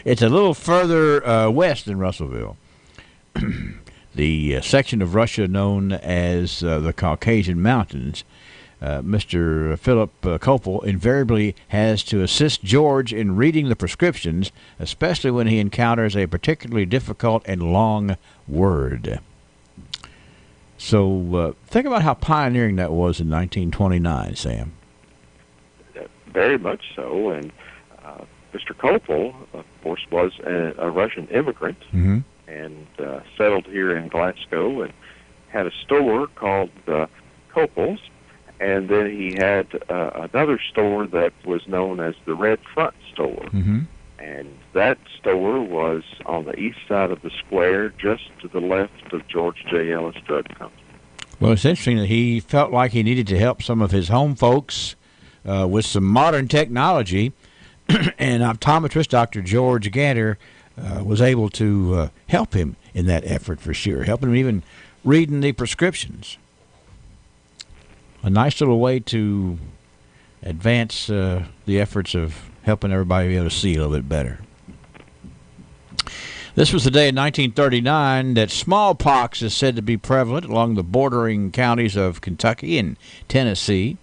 It's a little further west than Russellville. The section of Russia known as the Caucasian Mountains. Mr. Philip Kopel invariably has to assist George in reading the prescriptions, especially when he encounters a particularly difficult and long word. So think about how pioneering that was in 1929, Sam. Very much so, and Mr. Kopel, of course, was a Russian immigrant and settled here in Glasgow and had a store called Kopel's. And then he had another store that was known as the Red Front Store. And that store was on the east side of the square, just to the left of George J. Ellis Drug Company. Well, it's interesting that he felt like he needed to help some of his home folks with some modern technology. And optometrist Dr. George Ganter was able to help him in that effort for sure, helping him even reading the prescriptions. A nice little way to advance the efforts of helping everybody be able to see a little bit better. This was the day in 1939 that smallpox is said to be prevalent along the bordering counties of Kentucky and Tennessee.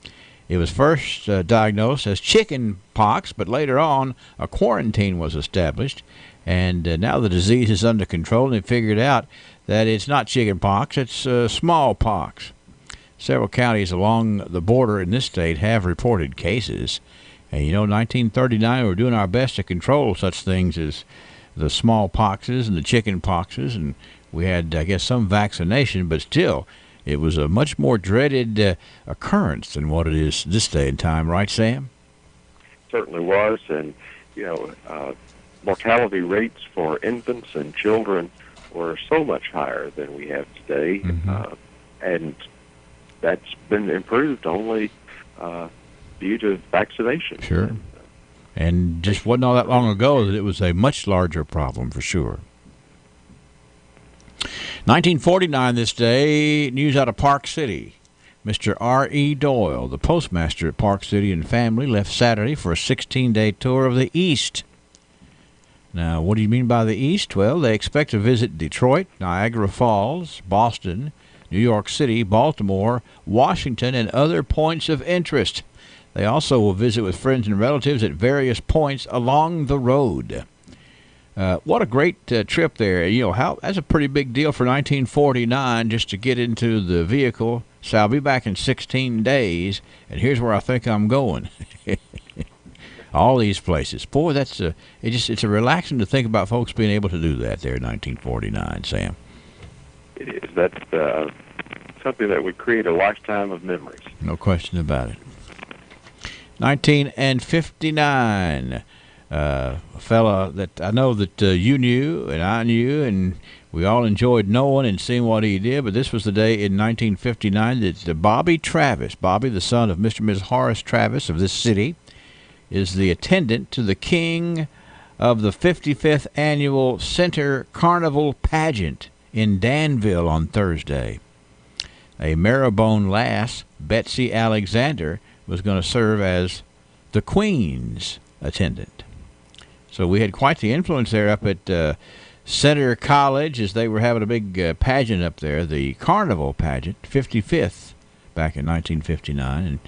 It was first diagnosed as chicken pox, but later on a quarantine was established, and now the disease is under control, and they figured out that it's not chicken pox, it's smallpox. Several counties along the border in this state have reported cases. And, 1939, we were doing our best to control such things as the smallpoxes and the chicken poxes. And we had, I guess, some vaccination, but still, it was a much more dreaded occurrence than what it is this day and time. Right, Sam? Certainly was. And, mortality rates for infants and children were so much higher than we have today. And that's been improved only due to vaccination. Sure. And just wasn't all that long ago that it was a much larger problem for sure. 1949 this day, news out of Park City. Mr. R.E. Doyle, the postmaster at Park City, and family left Saturday for a 16-day tour of the East. Now, what do you mean by the East? Well, they expect to visit Detroit, Niagara Falls, Boston, New York City, Baltimore, Washington, and other points of interest. They also will visit with friends and relatives at various points along the road. What a great trip there. That's a pretty big deal for 1949 just to get into the vehicle. So I'll be back in 16 days, and here's where I think I'm going. All these places. Boy, it's a relaxing to think about folks being able to do that there in 1949, Sam. It is. That's something that would create a lifetime of memories. No question about it. 1959. A fella that I know that you knew and I knew, and we all enjoyed knowing and seeing what he did. But this was the day in 1959 that Bobby Travis, Bobby, the son of Mr. and Mrs. Horace Travis of this city, is the attendant to the king of the 55th annual Center Carnival pageant in Danville on Thursday. A Marrowbone lass, Betsy Alexander, was going to serve as the Queen's attendant. So we had quite the influence there up at Center College as they were having a big pageant up there, the Carnival pageant, 55th back in 1959. And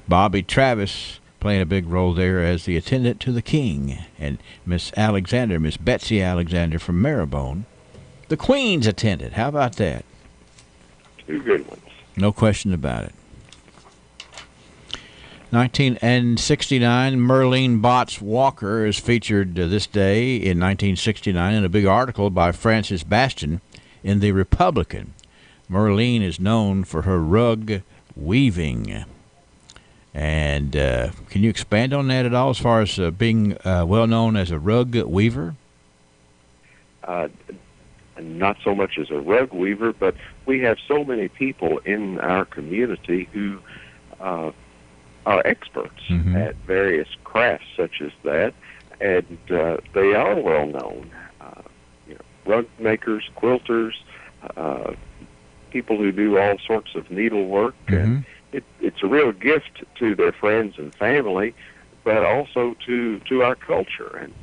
Bobby Travis playing a big role there as the attendant to the king. And Miss Betsy Alexander from Marrowbone, the Queen's attendant. How about that? Two good ones. No question about it. 1969, Merlene Botts Walker is featured this day in 1969 in a big article by Frances Bastion in The Republican. Merlene is known for her rug weaving. And can you expand on that at all as far as being well known as a rug weaver? Not so much as a rug weaver, but we have so many people in our community who are experts at various crafts such as that, and they are well known. Rug makers, quilters, people who do all sorts of needlework, and it's a real gift to their friends and family, but also to our culture. And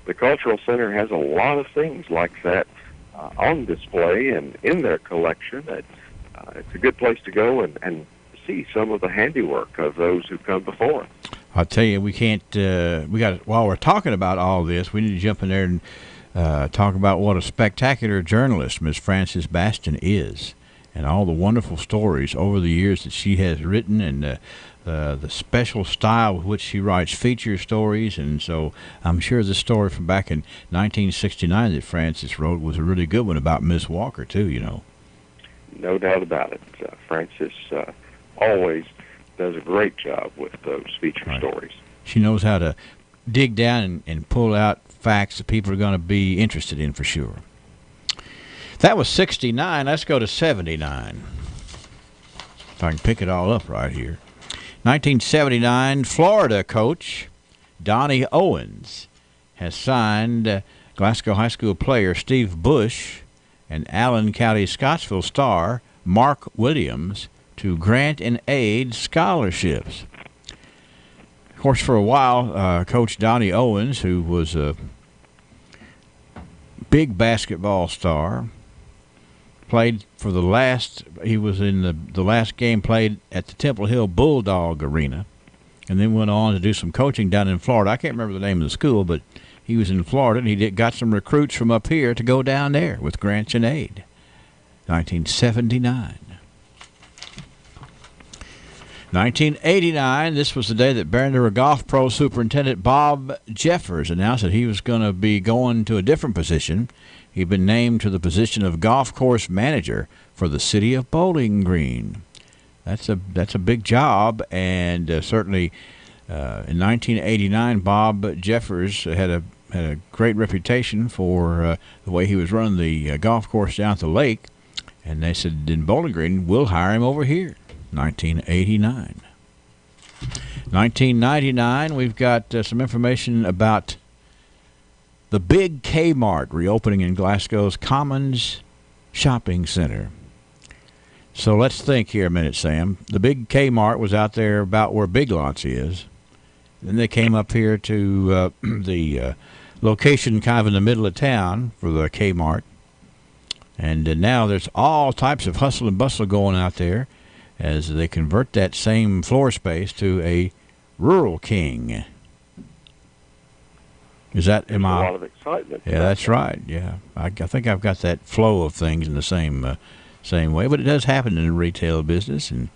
the Cultural Center has a lot of things like that on display and in their collection. It's a good place to go and see some of the handiwork of those who come before us. I'll tell you, we can't. While we're talking about all this, we need to jump in there and talk about what a spectacular journalist Miss Frances Bastion is, and all the wonderful stories over the years that she has written, and the special style with which she writes feature stories. And so I'm sure the story from back in 1969 that Frances wrote was a really good one about Miss Walker too. No doubt about it. Frances always does a great job with those feature stories. She knows how to dig down and pull out facts that people are going to be interested in for sure. That was 69. Let's go to 79. If I can pick it all up right here. 1979, Florida coach Donnie Owens has signed Glasgow High School player Steve Bush and Allen County Scottsville star Mark Williams to grant and aid scholarships. Of course, for a while, Coach Donnie Owens, who was a big basketball star, played for he was in the last game played at the Temple Hill Bulldog Arena, and then went on to do some coaching down in Florida. I can't remember the name of the school, but he was in Florida, and he got some recruits from up here to go down there with grants and aid. 1979. 1989, this was the day that Barron Golf Pro Superintendent Bob Jeffers announced that he was going to be going to a different position. He'd been named to the position of golf course manager for the city of Bowling Green. That's a big job, and certainly in 1989, Bob Jeffers had a great reputation for the way he was running the golf course down at the lake, and they said in Bowling Green, we'll hire him over here. 1989. 1999, we've got some information about the big Kmart reopening in Glasgow's Commons Shopping Center. So let's think here a minute, Sam. The big Kmart was out there about where Big Lots is. Then they came up here to the location kind of in the middle of town for the Kmart. And now there's all types of hustle and bustle going out there as they convert that same floor space to a Rural King. Is that a lot of excitement? Yeah, that's right. Yeah, I think I've got that flow of things in the same way, but it does happen in the retail business. And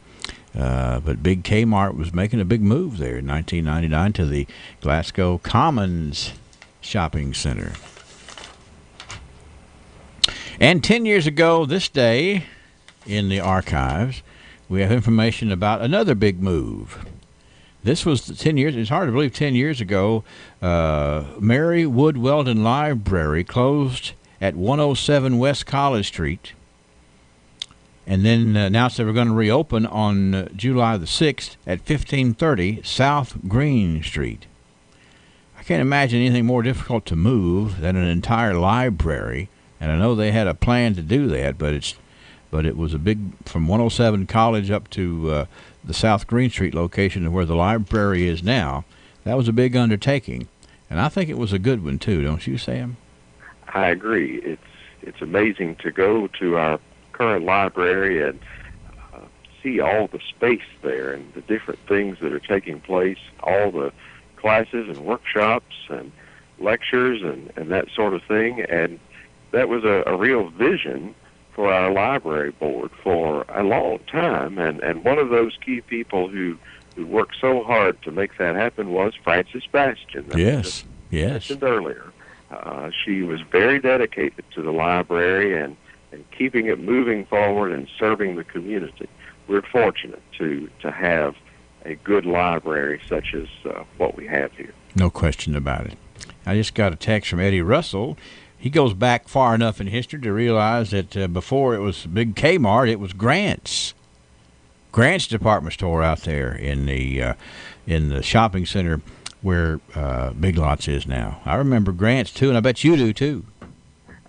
but Big Kmart was making a big move there in 1999 to the Glasgow Commons Shopping Center. And 10 years ago this day in the archives, we have information about another big move. This was 10 years. It's hard to believe 10 years ago, Mary Wood Weldon Library closed at 107 West College Street, and then announced they were going to reopen on July the 6th at 1530 South Green Street. I can't imagine anything more difficult to move than an entire library, and I know they had a plan to do that, but it was a big, from 107 College up to the South Green Street location where the library is now. That was a big undertaking, and I think it was a good one too, don't you, Sam? I agree. It's amazing to go to our current library and see all the space there and the different things that are taking place, all the classes and workshops and lectures and that sort of thing. And that was a real vision for our library board for a long time. And one of those key people who worked so hard to make that happen was Frances Bastian. Yes. Mentioned earlier. She was very dedicated to the library and keeping it moving forward and serving the community. We're fortunate to have a good library such as what we have here. No question about it. I just got a text from Eddie Russell. He goes back far enough in history to realize that before it was Big Kmart, it was Grant's department store out there in the shopping center where Big Lots is now. I remember Grant's too, and I bet you do too.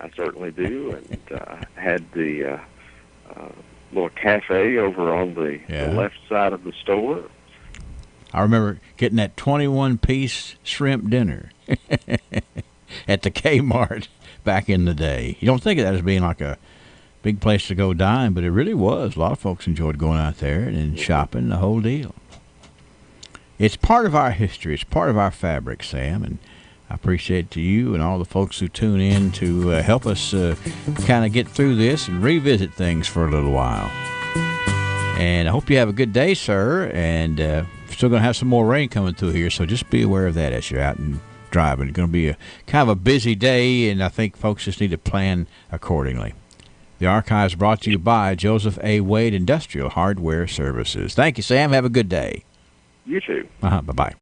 I certainly do, and had the little cafe over on the left side of the store. I remember getting that 21-piece shrimp dinner at the Kmart back in the day. You don't think of that as being like a big place to go dine, but it really was. A lot of folks enjoyed going out there and shopping, the whole deal. It's part of our history. It's part of our fabric, Sam, and I appreciate to you and all the folks who tune in to help us kind of get through this and revisit things for a little while. And I hope you have a good day, sir, and still going to have some more rain coming through here, so just be aware of that as you're out and driving. It's going to be a kind of a busy day, and I think folks just need to plan accordingly. The Archives brought to you by Joseph A. Wade Industrial Hardware Services. Thank you, Sam. Have a good day. You too. Bye-bye.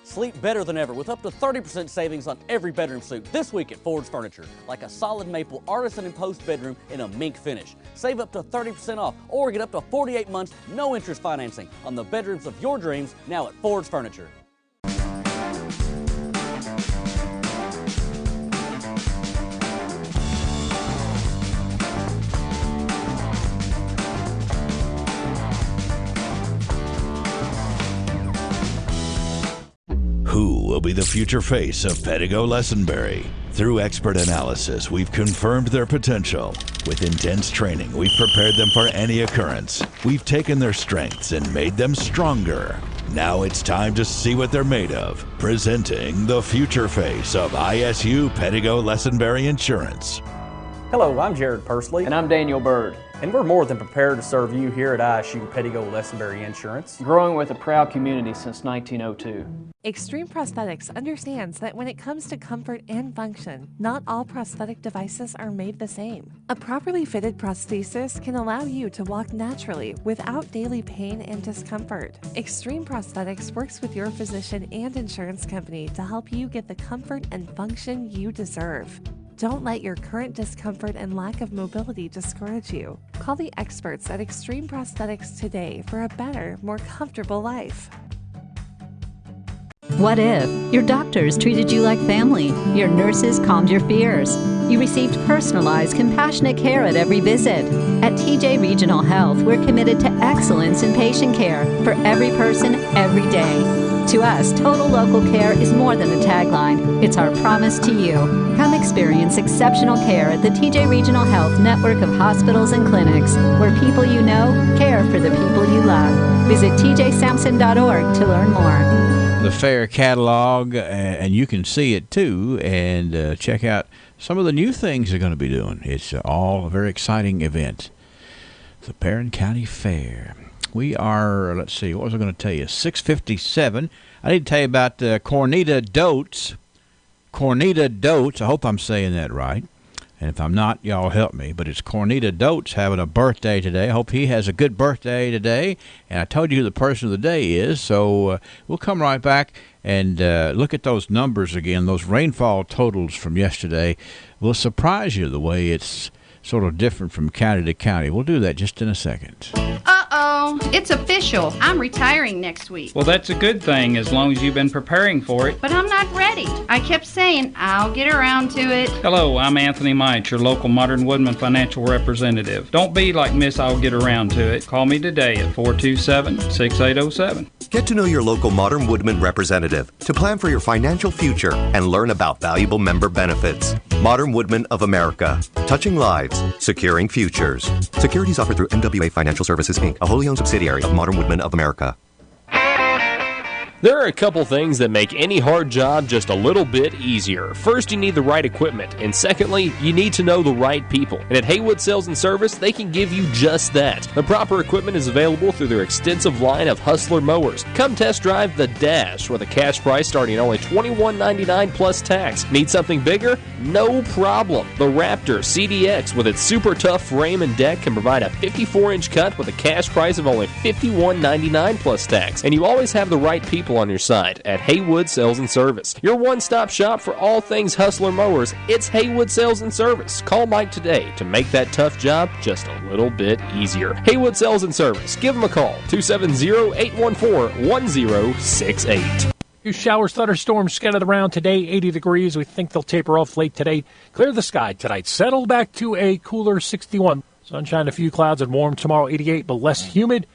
Sleep better than ever with up to 30% savings on every bedroom suite this week at Ford's Furniture, like a solid maple artisan and post bedroom in a mink finish. Save up to 30% off or get up to 48 months no interest financing on the bedrooms of your dreams now at Ford's Furniture. Who will be the future face of Pedigo Lessenberry? Through expert analysis, we've confirmed their potential. With intense training, we've prepared them for any occurrence. We've taken their strengths and made them stronger. Now it's time to see what they're made of. Presenting the future face of ISU Pedigo Lessenberry Insurance. Hello, I'm Jared Pursley. And I'm Daniel Bird. And we're more than prepared to serve you here at ISU Pedigo Lessenberry Insurance. Growing with a proud community since 1902. Extreme Prosthetics understands that when it comes to comfort and function, not all prosthetic devices are made the same. A properly fitted prosthesis can allow you to walk naturally without daily pain and discomfort. Extreme Prosthetics works with your physician and insurance company to help you get the comfort and function you deserve. Don't let your current discomfort and lack of mobility discourage you. Call the experts at Extreme Prosthetics today for a better, more comfortable life. What if your doctors treated you like family, your nurses calmed your fears, you received personalized, compassionate care at every visit? At TJ Regional Health, we're committed to excellence in patient care for every person, every day. To us, total local care is more than a tagline. It's our promise to you. Come experience exceptional care at the TJ Regional Health network of hospitals and clinics, where people you know care for the people you love. Visit tjsampson.org to learn more. The fair catalog, and you can see it too, and check out some of the new things they're going to be doing. It's all a very exciting event. The Barron County Fair. We are, let's see, what was I going to tell you? 6:57. I need to tell you about Cornita Dotes. Cornita Dotes, I hope I'm saying that right. And if I'm not, y'all help me. But it's Cornita Dotes having a birthday today. I hope he has a good birthday today. And I told you who the person of the day is. So we'll come right back and look at those numbers again. Those rainfall totals from yesterday will surprise you the way it's sort of different from county to county. We'll do that just in a second. Uh-oh, it's official. I'm retiring next week. Well, that's a good thing as long as you've been preparing for it. But I'm not ready. I kept saying I'll get around to it. Hello, I'm Anthony Mite, your local Modern Woodman financial representative. Don't be like Miss I'll get around to it. Call me today at 427-6807. Get to know your local Modern Woodman representative to plan for your financial future and learn about valuable member benefits. Modern Woodman of America. Touching lives, securing futures. Securities offered through MWA Financial Services, Inc., a wholly owned subsidiary of Modern Woodman of America. There are a couple things that make any hard job just a little bit easier. First, you need the right equipment, and secondly, you need to know the right people. And at Haywood Sales and Service, they can give you just that. The proper equipment is available through their extensive line of Hustler mowers. Come test drive the Dash with a cash price starting at only $21.99 plus tax. Need something bigger? No problem. The Raptor CDX with its super tough frame and deck can provide a 54-inch cut with a cash price of only $51.99 plus tax. And you always have the right people on your side at Haywood Sales and Service. Your one-stop shop for all things Hustler mowers, it's Haywood Sales and Service. Call Mike today to make that tough job just a little bit easier. Haywood Sales and Service. Give them a call, 270-814-1068. Few showers, thunderstorms scattered around today, 80 degrees. We think they'll taper off late today. Clear the sky tonight. Settle back to a cooler 61. Sunshine, a few clouds, and warm tomorrow, 88, but less humid.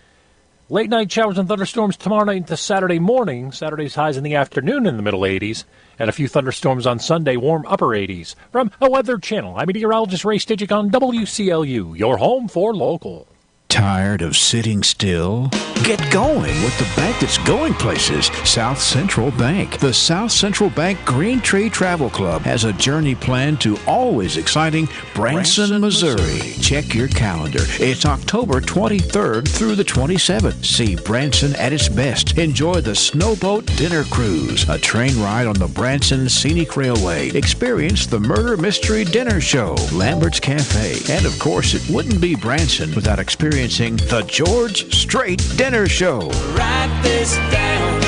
Late night showers and thunderstorms tomorrow night into Saturday morning. Saturday's highs in the afternoon in the middle 80s. And a few thunderstorms on Sunday, warm upper 80s. From a Weather Channel, I'm meteorologist Ray Stidgick on WCLU, your home for local. Tired of sitting still? Get going with the bank that's going places, South Central Bank. The South Central Bank Green Tree Travel Club has a journey planned to always exciting Branson, Missouri. Check your calendar. It's October 23rd through the 27th. See Branson at its best. Enjoy the Snowboat Dinner Cruise, a train ride on the Branson Scenic Railway. Experience the Murder Mystery Dinner Show, Lambert's Cafe, and of course it wouldn't be Branson without experiencing the George Strait Dinner Show. Write this down.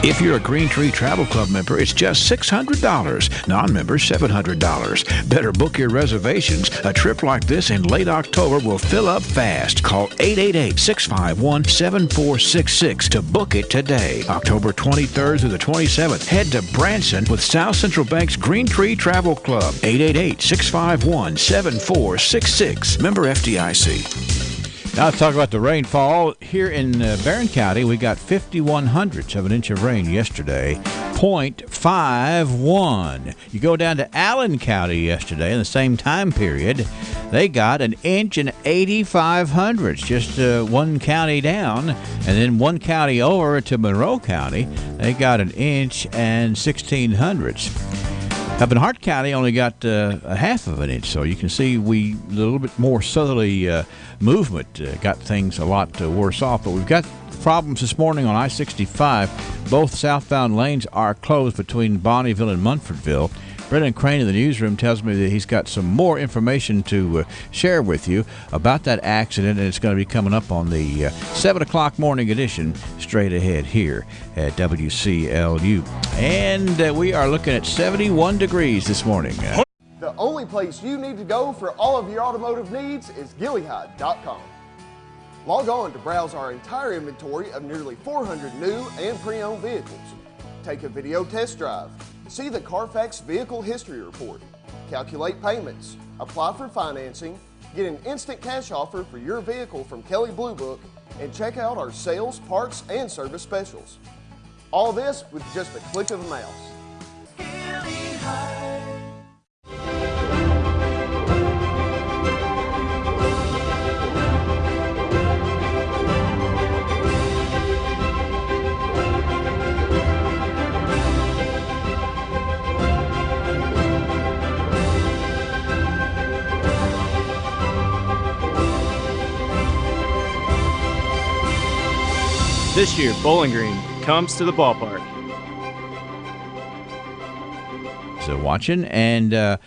If you're a Green Tree Travel Club member, it's just $600. Non-members, $700. Better book your reservations. A trip like this in late October will fill up fast. Call 888-651-7466 to book it today. October 23rd through the 27th. Head to Branson with South Central Bank's Green Tree Travel Club. 888-651-7466. Member FDIC. Now let's talk about the rainfall. Here in Barron County, we got 51/100ths of an inch of rain yesterday, 0.51. You go down to Allen County yesterday in the same time period, they got an inch and 85/100ths, just one county down. And then one county over to Monroe County, they got an inch and 16/100ths. Up in Hart County, only got a half of an inch, so you can see a little bit more southerly movement got things a lot worse off. But we've got problems this morning on I-65. Both southbound lanes are closed between Bonneville and Munfordville. Brendan Crane in the newsroom tells me that he's got some more information to share with you about that accident, and it's going to be coming up on the 7 o'clock morning edition straight ahead here at WCLU. And we are looking at 71 degrees this morning. The only place you need to go for all of your automotive needs is GillyHide.com. Log on to browse our entire inventory of nearly 400 new and pre-owned vehicles. Take a video test drive. See the Carfax Vehicle History Report, calculate payments, apply for financing, get an instant cash offer for your vehicle from Kelley Blue Book, and check out our sales, parts, and service specials. All this with just a click of a mouse. This year, Bowling Green comes to the ballpark. So watching, and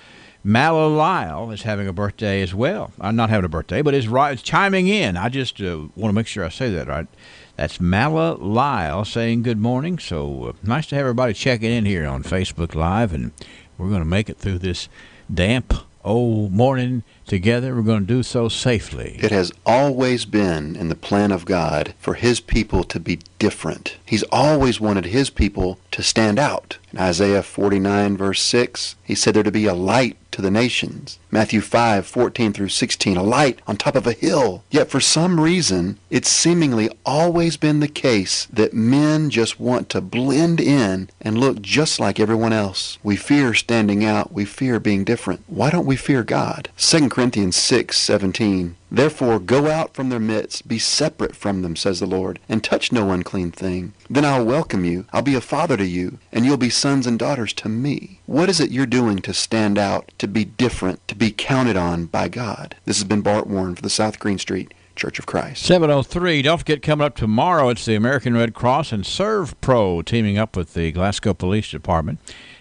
Mala Lyle is having a birthday as well. I'm not having a birthday, but is chiming in. I just want to make sure I say that right. That's Mala Lyle saying good morning. So nice to have everybody checking in here on Facebook Live, and we're going to make it through this damp old morning together. We're going to do so safely. It has always been in the plan of God for His people to be different. He's always wanted His people to stand out. In Isaiah 49, verse 6, He said there to be a light to the nations. Matthew 5, 14 through 16, a light on top of a hill. Yet for some reason, it's seemingly always been the case that men just want to blend in and look just like everyone else. We fear standing out. We fear being different. Why don't we fear God? 2 Corinthians 6, 17. Therefore go out from their midst, be separate from them, says the Lord, and touch no unclean thing. Then I'll welcome you, I'll be a father to you, and you'll be sons and daughters to me. What is it you're doing to stand out, to be different, to be counted on by God? This has been Bart Warren for the South Green Street Church of Christ. 7:03. Don't forget, coming up tomorrow, it's the American Red Cross and Serve Pro teaming up with the Glasgow Police Department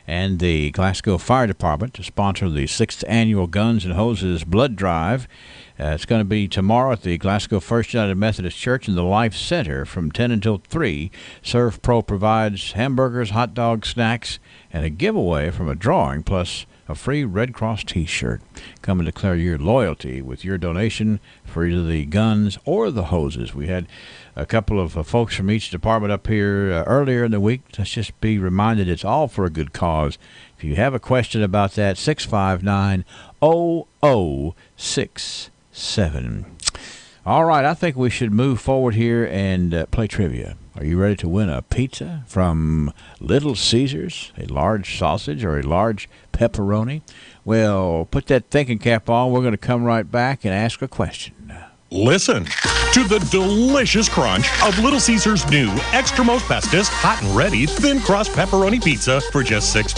and the Glasgow Fire Department to sponsor the 6th annual Guns and Hoses Blood Drive. It's going to be tomorrow at the Glasgow First United Methodist Church in the Life Center from 10 until 3. Serve Pro provides hamburgers, hot dogs, snacks, and a giveaway from a drawing, plus a free Red Cross T-shirt. Come and declare your loyalty with your donation for either the guns or the hoses. We had a couple of folks from each department up here earlier in the week. Let's just be reminded it's all for a good cause. If you have a question about that, 659-0067. All right, I think we should move forward here and play trivia. Are you ready to win a pizza from Little Caesars, a large sausage or a large pepperoni? Well, put that thinking cap on. We're going to come right back and ask a question. Listen to the delicious crunch of Little Caesars' new Extra Most Bestest Hot and Ready Thin Crust Pepperoni Pizza for just $6.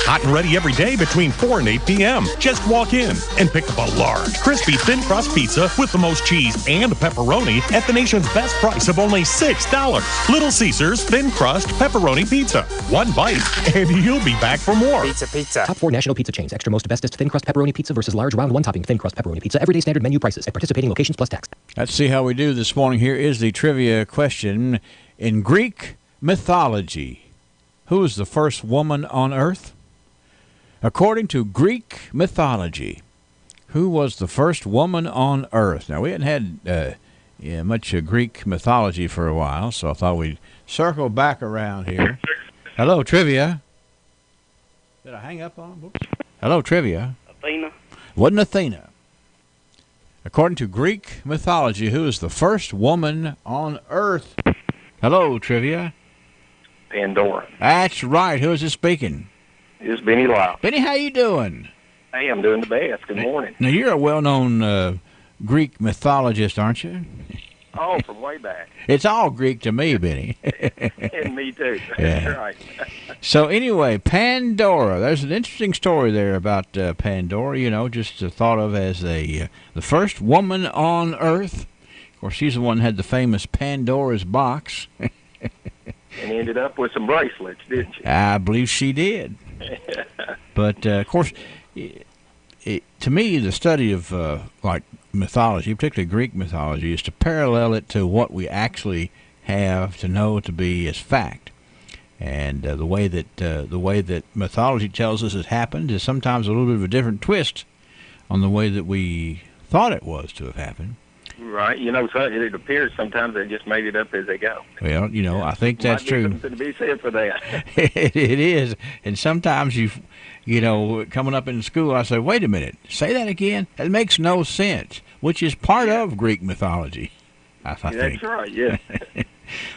Hot and ready every day between 4 and 8 p.m. Just walk in and pick up a large, crispy Thin Crust Pizza with the most cheese and pepperoni at the nation's best price of only $6. Little Caesars Thin Crust Pepperoni Pizza. One bite and you'll be back for more. Pizza. Top 4 national pizza chains. Extra Most Bestest Thin Crust Pepperoni Pizza versus large round one-topping Thin Crust Pepperoni Pizza. Everyday standard menu prices at participating locations plus tax. Let's see how we do this morning. Here is the trivia question. In Greek mythology, who was the first woman on earth? According to Greek mythology, who was the first woman on earth? Now, we hadn't had much Greek mythology for a while, so I thought we'd circle back around here. Hello, trivia. Did I hang up on him? Hello, trivia. Athena. Wasn't Athena. According to Greek mythology, who is the first woman on earth? Hello, trivia. Pandora. That's right. Who is this speaking? It's Benny Lyle. Benny, how you doing? Hey, I'm doing the best. Good morning. Now, you're a well-known Greek mythologist, aren't you? Oh, from way back. It's all Greek to me, Benny. And me too. Yeah. That's right. So anyway, Pandora. There's an interesting story there about Pandora. You know, just thought of as the first woman on Earth. Of course, she's the one that had the famous Pandora's box. And ended up with some bracelets, didn't she? I believe she did. But of course, to me, the study of like mythology, particularly Greek mythology, is to parallel it to what we actually have to know to be as fact. And the way that mythology tells us it happened is sometimes a little bit of a different twist on the way that we thought it was to have happened. Right. You know, so it appears sometimes they just made it up as they go. Well, you know, I think that's true. Something to be said for that. It is. And sometimes you know, coming up in school, I say, wait a minute, say that again? That makes no sense, which is part of Greek mythology, I think. That's right, yeah.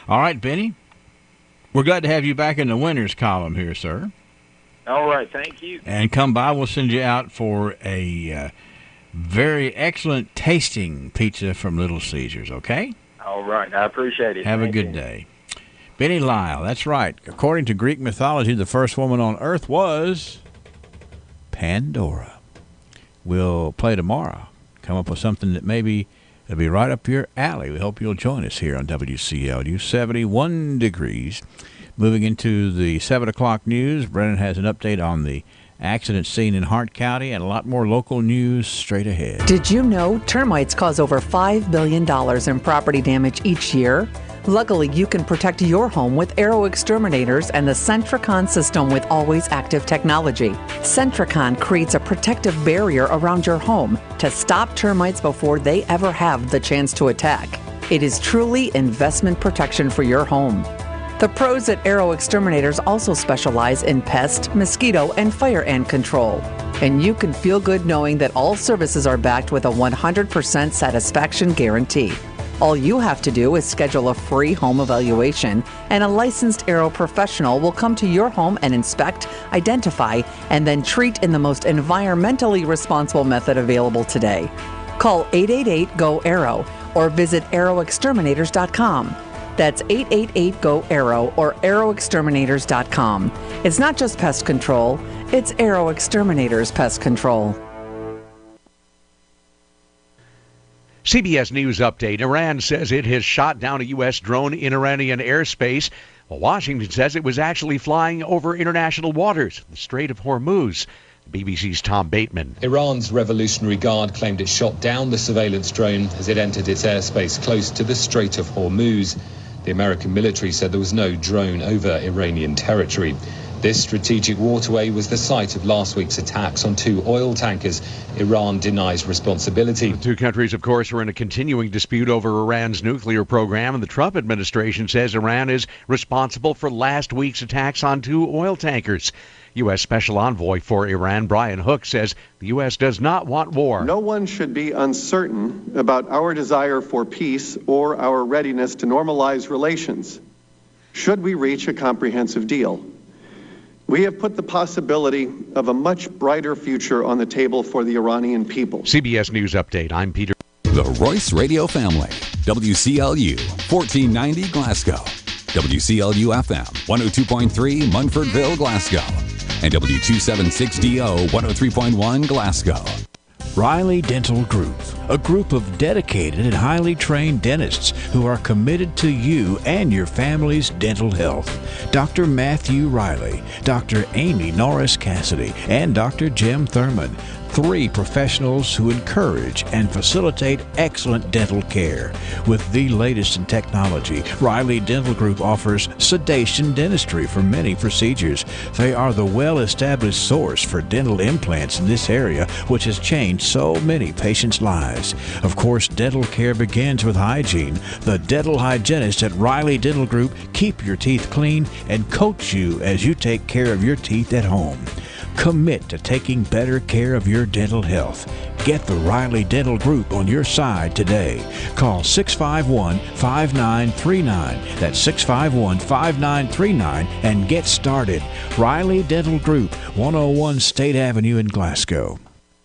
All right, Benny. We're glad to have you back in the winners column here, sir. All right, thank you. And come by, we'll send you out for a very excellent tasting pizza from Little Caesars, okay? All right, I appreciate it. Have a good day. Benny Lyle, that's right. According to Greek mythology, the first woman on earth was Pandora. We'll play tomorrow. Come up with something that maybe it'll be right up your alley. We hope you'll join us here on WCLU. 71 degrees. Moving into the 7 o'clock news, Brennan has an update on the accident scene in Hart County and a lot more local news straight ahead. Did you know termites cause over $5 billion in property damage each year? Luckily, you can protect your home with Aero Exterminators and the Centricon system with always active technology. Centricon creates a protective barrier around your home to stop termites before they ever have the chance to attack. It is truly investment protection for your home. The pros at Aero Exterminators also specialize in pest, mosquito, and fire ant control. And you can feel good knowing that all services are backed with a 100% satisfaction guarantee. All you have to do is schedule a free home evaluation, and a licensed Aero professional will come to your home and inspect, identify, and then treat in the most environmentally responsible method available today. Call 888-GO-AERO or visit aeroexterminators.com. That's 888-GO-AERO or aeroexterminators.com. It's not just pest control, it's Aero Exterminators Pest Control. CBS News update. Iran says it has shot down a U.S. drone in Iranian airspace, while Washington says it was actually flying over international waters, the Strait of Hormuz. BBC's Tom Bateman. Iran's Revolutionary Guard claimed it shot down the surveillance drone as it entered its airspace close to the Strait of Hormuz. The American military said there was no drone over Iranian territory. This strategic waterway was the site of last week's attacks on 2 oil tankers. Iran denies responsibility. The two countries, of course, are in a continuing dispute over Iran's nuclear program, and the Trump administration says Iran is responsible for last week's attacks on 2 oil tankers. U.S. Special Envoy for Iran, Brian Hook, says the U.S. does not want war. No one should be uncertain about our desire for peace or our readiness to normalize relations, should we reach a comprehensive deal. We have put the possibility of a much brighter future on the table for the Iranian people. CBS News Update. I'm Peter. The Royce Radio Family. WCLU, 1490 Glasgow. WCLU FM, 102.3 Munfordville, Glasgow. And W276DO, 103.1 Glasgow. Riley Dental Group, a group of dedicated and highly trained dentists who are committed to you and your family's dental health. Dr. Matthew Riley, Dr. Amy Norris Cassidy, and Dr. Jim Thurman. 3 professionals who encourage and facilitate excellent dental care. With the latest in technology, Riley Dental Group offers sedation dentistry for many procedures. They are the well-established source for dental implants in this area, which has changed so many patients' lives. Of course, dental care begins with hygiene. The dental hygienists at Riley Dental Group keep your teeth clean and coach you as you take care of your teeth at home. Commit to taking better care of your dental health. Get the Riley Dental Group on your side today. Call 651-5939. That's 651-5939 and get started. Riley Dental Group, 101 State Avenue in Glasgow.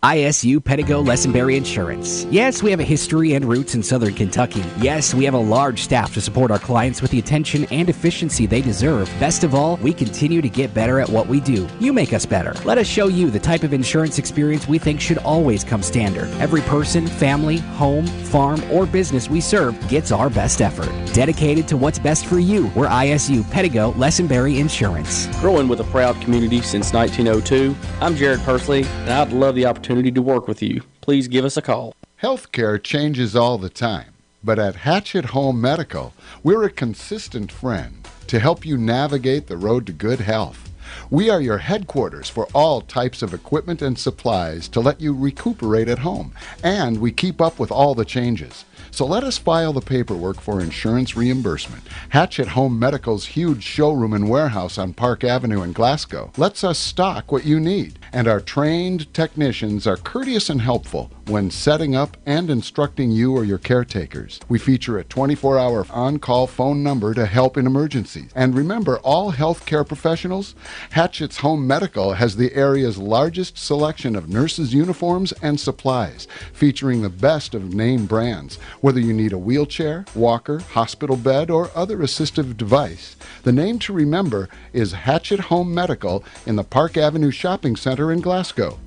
ISU Pedigo Lessenberry Insurance. Yes, we have a history and roots in Southern Kentucky. Yes, we have a large staff to support our clients with the attention and efficiency they deserve. Best of all, we continue to get better at what we do. You make us better. Let us show you the type of insurance experience we think should always come standard. Every person, family, home, farm, or business we serve gets our best effort. Dedicated to what's best for you, we're ISU Pedigo Lessenberry Insurance. Growing with a proud community since 1902, I'm Jared Persley, and I'd love the opportunity to work with you. Please give us a call. Healthcare changes all the time, but at Hatchet Home Medical, we're a consistent friend to help you navigate the road to good health. We are your headquarters for all types of equipment and supplies to let you recuperate at home, and we keep up with all the changes. So let us file the paperwork for insurance reimbursement. Hatchet Home Medical's huge showroom and warehouse on Park Avenue in Glasgow lets us stock what you need, and our trained technicians are courteous and helpful when setting up and instructing you or your caretakers. We feature a 24-hour on-call phone number to help in emergencies. And remember, all healthcare professionals, Hatchet's Home Medical has the area's largest selection of nurses' uniforms and supplies, featuring the best of name brands. Whether you need a wheelchair, walker, hospital bed, or other assistive device, the name to remember is Hatchet Home Medical in the Park Avenue Shopping Center in Glasgow.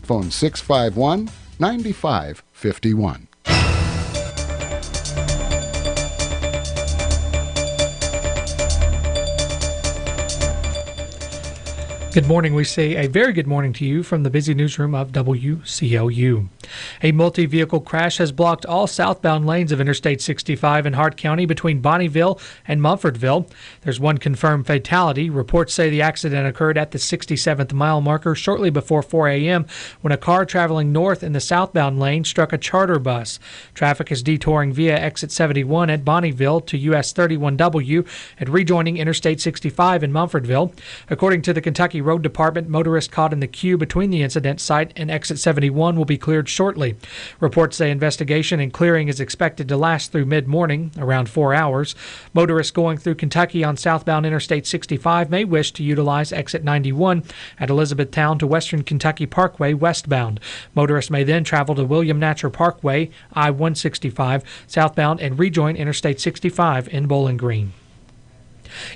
Phone 651-9551. Good morning. We say a very good morning to you from the busy newsroom of WCLU. A multi-vehicle crash has blocked all southbound lanes of Interstate 65 in Hart County between Bonnieville and Mumfordville. There's one confirmed fatality. Reports say the accident occurred at the 67th mile marker shortly before 4 a.m. when a car traveling north in the southbound lane struck a charter bus. Traffic is detouring via exit 71 at Bonnieville to US 31W and rejoining Interstate 65 in Mumfordville. According to the Kentucky Road Department, motorists caught in the queue between the incident site and exit 71 will be cleared shortly. Reports say investigation and clearing is expected to last through mid-morning, around 4 hours. Motorists going through Kentucky on southbound Interstate 65 may wish to utilize exit 91 at Elizabethtown to Western Kentucky Parkway westbound. Motorists may then travel to William Natcher Parkway, I-165 southbound and rejoin Interstate 65 in Bowling Green.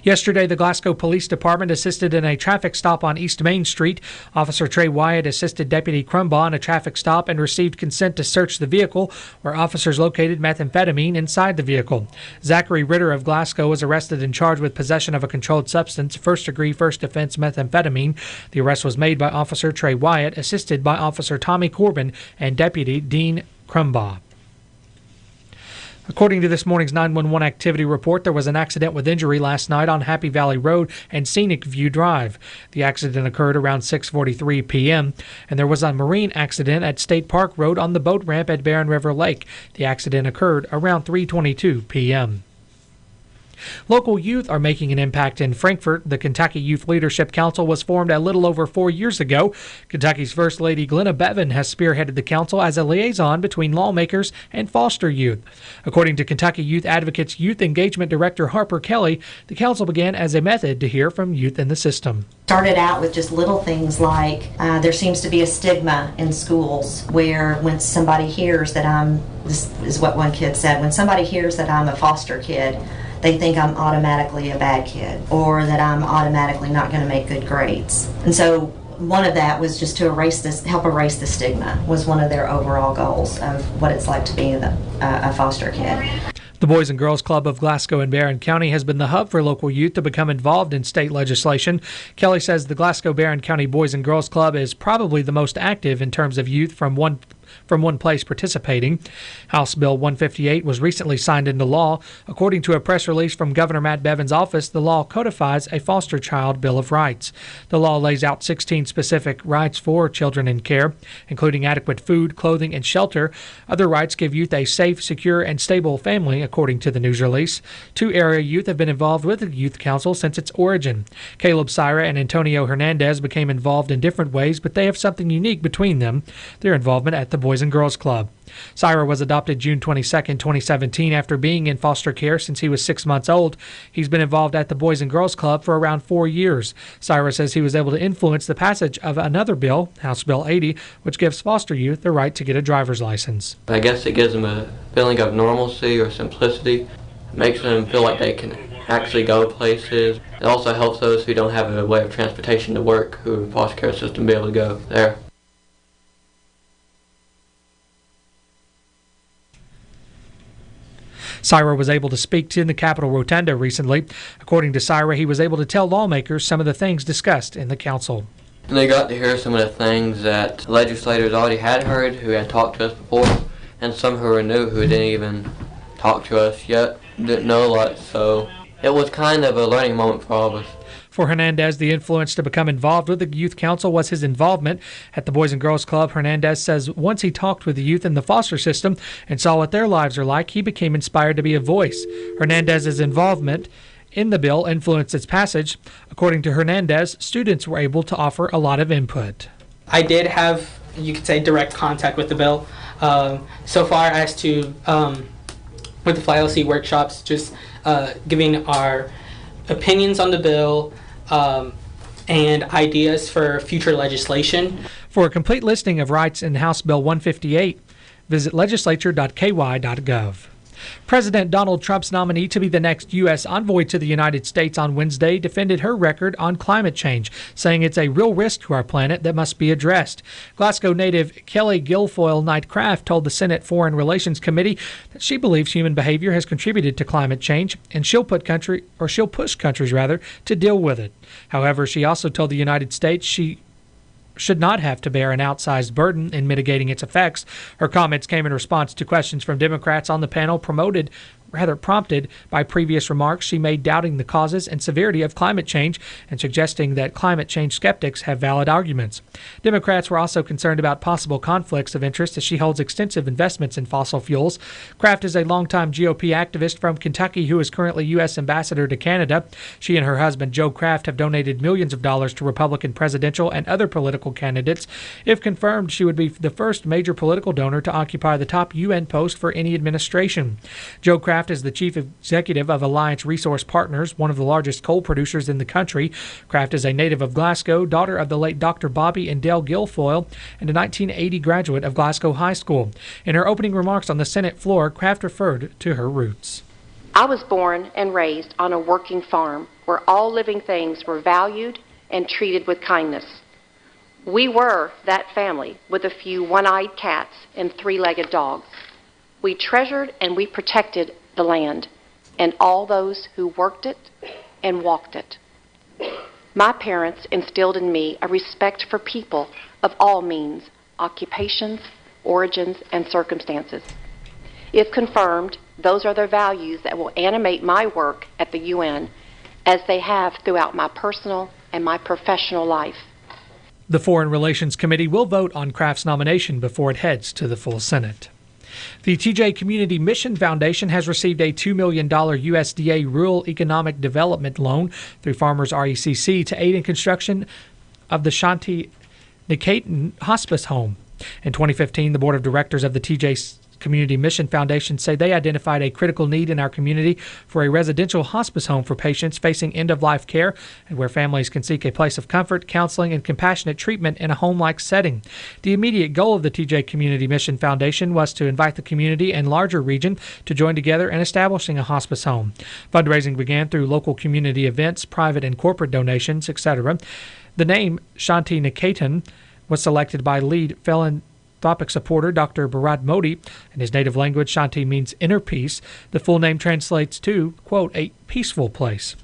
Yesterday, the Glasgow Police Department assisted in a traffic stop on East Main Street. Officer Trey Wyatt assisted Deputy Crumbaugh in a traffic stop and received consent to search the vehicle, where officers located methamphetamine inside the vehicle. Zachary Ritter of Glasgow was arrested and charged with possession of a controlled substance, first-degree, first-offense methamphetamine. The arrest was made by Officer Trey Wyatt, assisted by Officer Tommy Corbin and Deputy Dean Crumbaugh. According to this morning's 911 activity report, there was an accident with injury last night on Happy Valley Road and Scenic View Drive. The accident occurred around 6:43 p.m., and there was a marine accident at State Park Road on the boat ramp at Barren River Lake. The accident occurred around 3:22 p.m. Local youth are making an impact in Frankfort. The Kentucky Youth Leadership Council was formed a little over 4 years ago. Kentucky's First Lady Glenna Bevan has spearheaded the council as a liaison between lawmakers and foster youth. According to Kentucky Youth Advocates Youth Engagement Director Harper Kelly, the council began as a method to hear from youth in the system. Started out with just little things like there seems to be a stigma in schools where when somebody hears that this is what one kid said, when somebody hears that I'm a foster kid, they think I'm automatically a bad kid or that I'm automatically not going to make good grades. And so one of that was just to help erase the stigma was one of their overall goals of what it's like to be a foster kid. The Boys and Girls Club of Glasgow and Barron County has been the hub for local youth to become involved in state legislation. Kelly says the Glasgow-Barron County Boys and Girls Club is probably the most active in terms of youth from one place participating. House Bill 158 was recently signed into law. According to a press release from Governor Matt Bevin's office, the law codifies a foster child Bill of Rights. The law lays out 16 specific rights for children in care, including adequate food, clothing, and shelter. Other rights give youth a safe, secure, and stable family, according to the news release. 2 area youth have been involved with the Youth Council since its origin. Caleb Syra and Antonio Hernandez became involved in different ways, but they have something unique between them, their involvement at the Boys and Girls Club. Syra was adopted June 22, 2017 after being in foster care since he was 6 months old. He's been involved at the Boys and Girls Club for around 4 years. Syra says he was able to influence the passage of another bill, House Bill 80, which gives foster youth the right to get a driver's license. I guess it gives them a feeling of normalcy or simplicity. It makes them feel like they can actually go places. It also helps those who don't have a way of transportation to work who are in the foster care system be able to go there. Syra was able to speak in the Capitol Rotunda recently. According to Syra, he was able to tell lawmakers some of the things discussed in the council. And they got to hear some of the things that legislators already had heard, who had talked to us before, and some who were new who didn't even talk to us yet, didn't know a lot, so it was kind of a learning moment for all of us. For Hernandez, the influence to become involved with the Youth Council was his involvement at the Boys and Girls Club. Hernandez says once he talked with the youth in the foster system and saw what their lives are like, he became inspired to be a voice. Hernandez's involvement in the bill influenced its passage. According to Hernandez, students were able to offer a lot of input. I did have, you could say, direct contact with the bill. So far as to, with the FlyLC workshops, just giving our opinions on the bill, and ideas for future legislation. For a complete listing of rights in House Bill 158, visit legislature.ky.gov. President Donald Trump's nominee to be the next U.S. envoy to the United States on Wednesday defended her record on climate change, saying it's a real risk to our planet that must be addressed. Glasgow native Kelly Guilfoyle Knight-Craft told the Senate Foreign Relations Committee that she believes human behavior has contributed to climate change, and she'll push countries to deal with it. However, she also told the United States she should not have to bear an outsized burden in mitigating its effects. Her comments came in response to questions from Democrats on the panel prompted by previous remarks she made doubting the causes and severity of climate change and suggesting that climate change skeptics have valid arguments. Democrats were also concerned about possible conflicts of interest as she holds extensive investments in fossil fuels. Kraft is a longtime GOP activist from Kentucky who is currently U.S. ambassador to Canada. She and her husband, Joe Kraft, have donated millions of dollars to Republican presidential and other political candidates. If confirmed, she would be the first major political donor to occupy the top UN post for any administration. Joe Kraft is the chief executive of Alliance Resource Partners, one of the largest coal producers in the country. Kraft is a native of Glasgow, daughter of the late Dr. Bobby and Dale Guilfoyle, and a 1980 graduate of Glasgow High School. In her opening remarks on the Senate floor, Kraft referred to her roots. I was born and raised on a working farm where all living things were valued and treated with kindness. We were that family with a few one-eyed cats and three-legged dogs. We treasured and we protected the land and all those who worked it and walked it. My parents instilled in me a respect for people of all means, occupations, origins, and circumstances. If confirmed, those are the values that will animate my work at the UN, as they have throughout my personal and my professional life. The Foreign Relations Committee will vote on Kraft's nomination before it heads to the full Senate. The TJ Community Mission Foundation has received a $2 million USDA Rural Economic Development loan through Farmers RECC to aid in construction of the Shanti Niketan Hospice Home. In 2015, the board of directors of the TJ Community Mission Foundation say they identified a critical need in our community for a residential hospice home for patients facing end-of-life care and where families can seek a place of comfort, counseling, and compassionate treatment in a home-like setting. The immediate goal of the TJ Community Mission Foundation was to invite the community and larger region to join together in establishing a hospice home. Fundraising began through local community events, private and corporate donations, etc. The name Shanti Niketan was selected by lead philanthropic supporter Dr. Bharat Modi. In his native language, Shanti means inner peace. The full name translates to, quote, a peaceful place.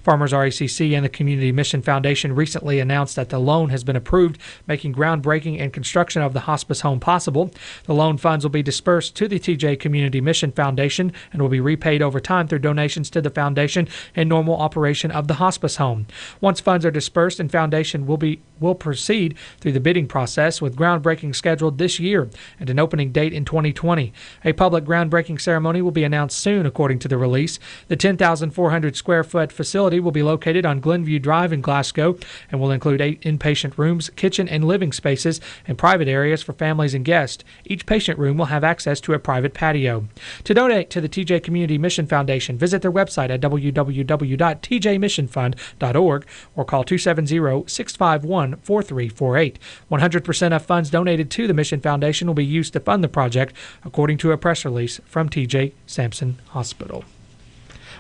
Farmers RECC and the Community Mission Foundation recently announced that the loan has been approved, making groundbreaking and construction of the hospice home possible. The loan funds will be dispersed to the TJ Community Mission Foundation and will be repaid over time through donations to the foundation and normal operation of the hospice home. Once funds are dispersed, and foundation will proceed through the bidding process, with groundbreaking scheduled this year and an opening date in 2020. A public groundbreaking ceremony will be announced soon, according to the release. The 10,400 square foot facility will be located on Glenview Drive in Glasgow and will include 8 inpatient rooms, kitchen and living spaces, and private areas for families and guests. Each patient room will have access to a private patio. To donate to the TJ Community Mission Foundation, visit their website at www.tjmissionfund.org or call 270-651-4348. 100% of funds donated to the Mission Foundation will be used to fund the project, according to a press release from TJ Sampson Hospital.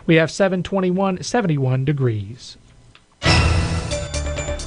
We have 71 degrees.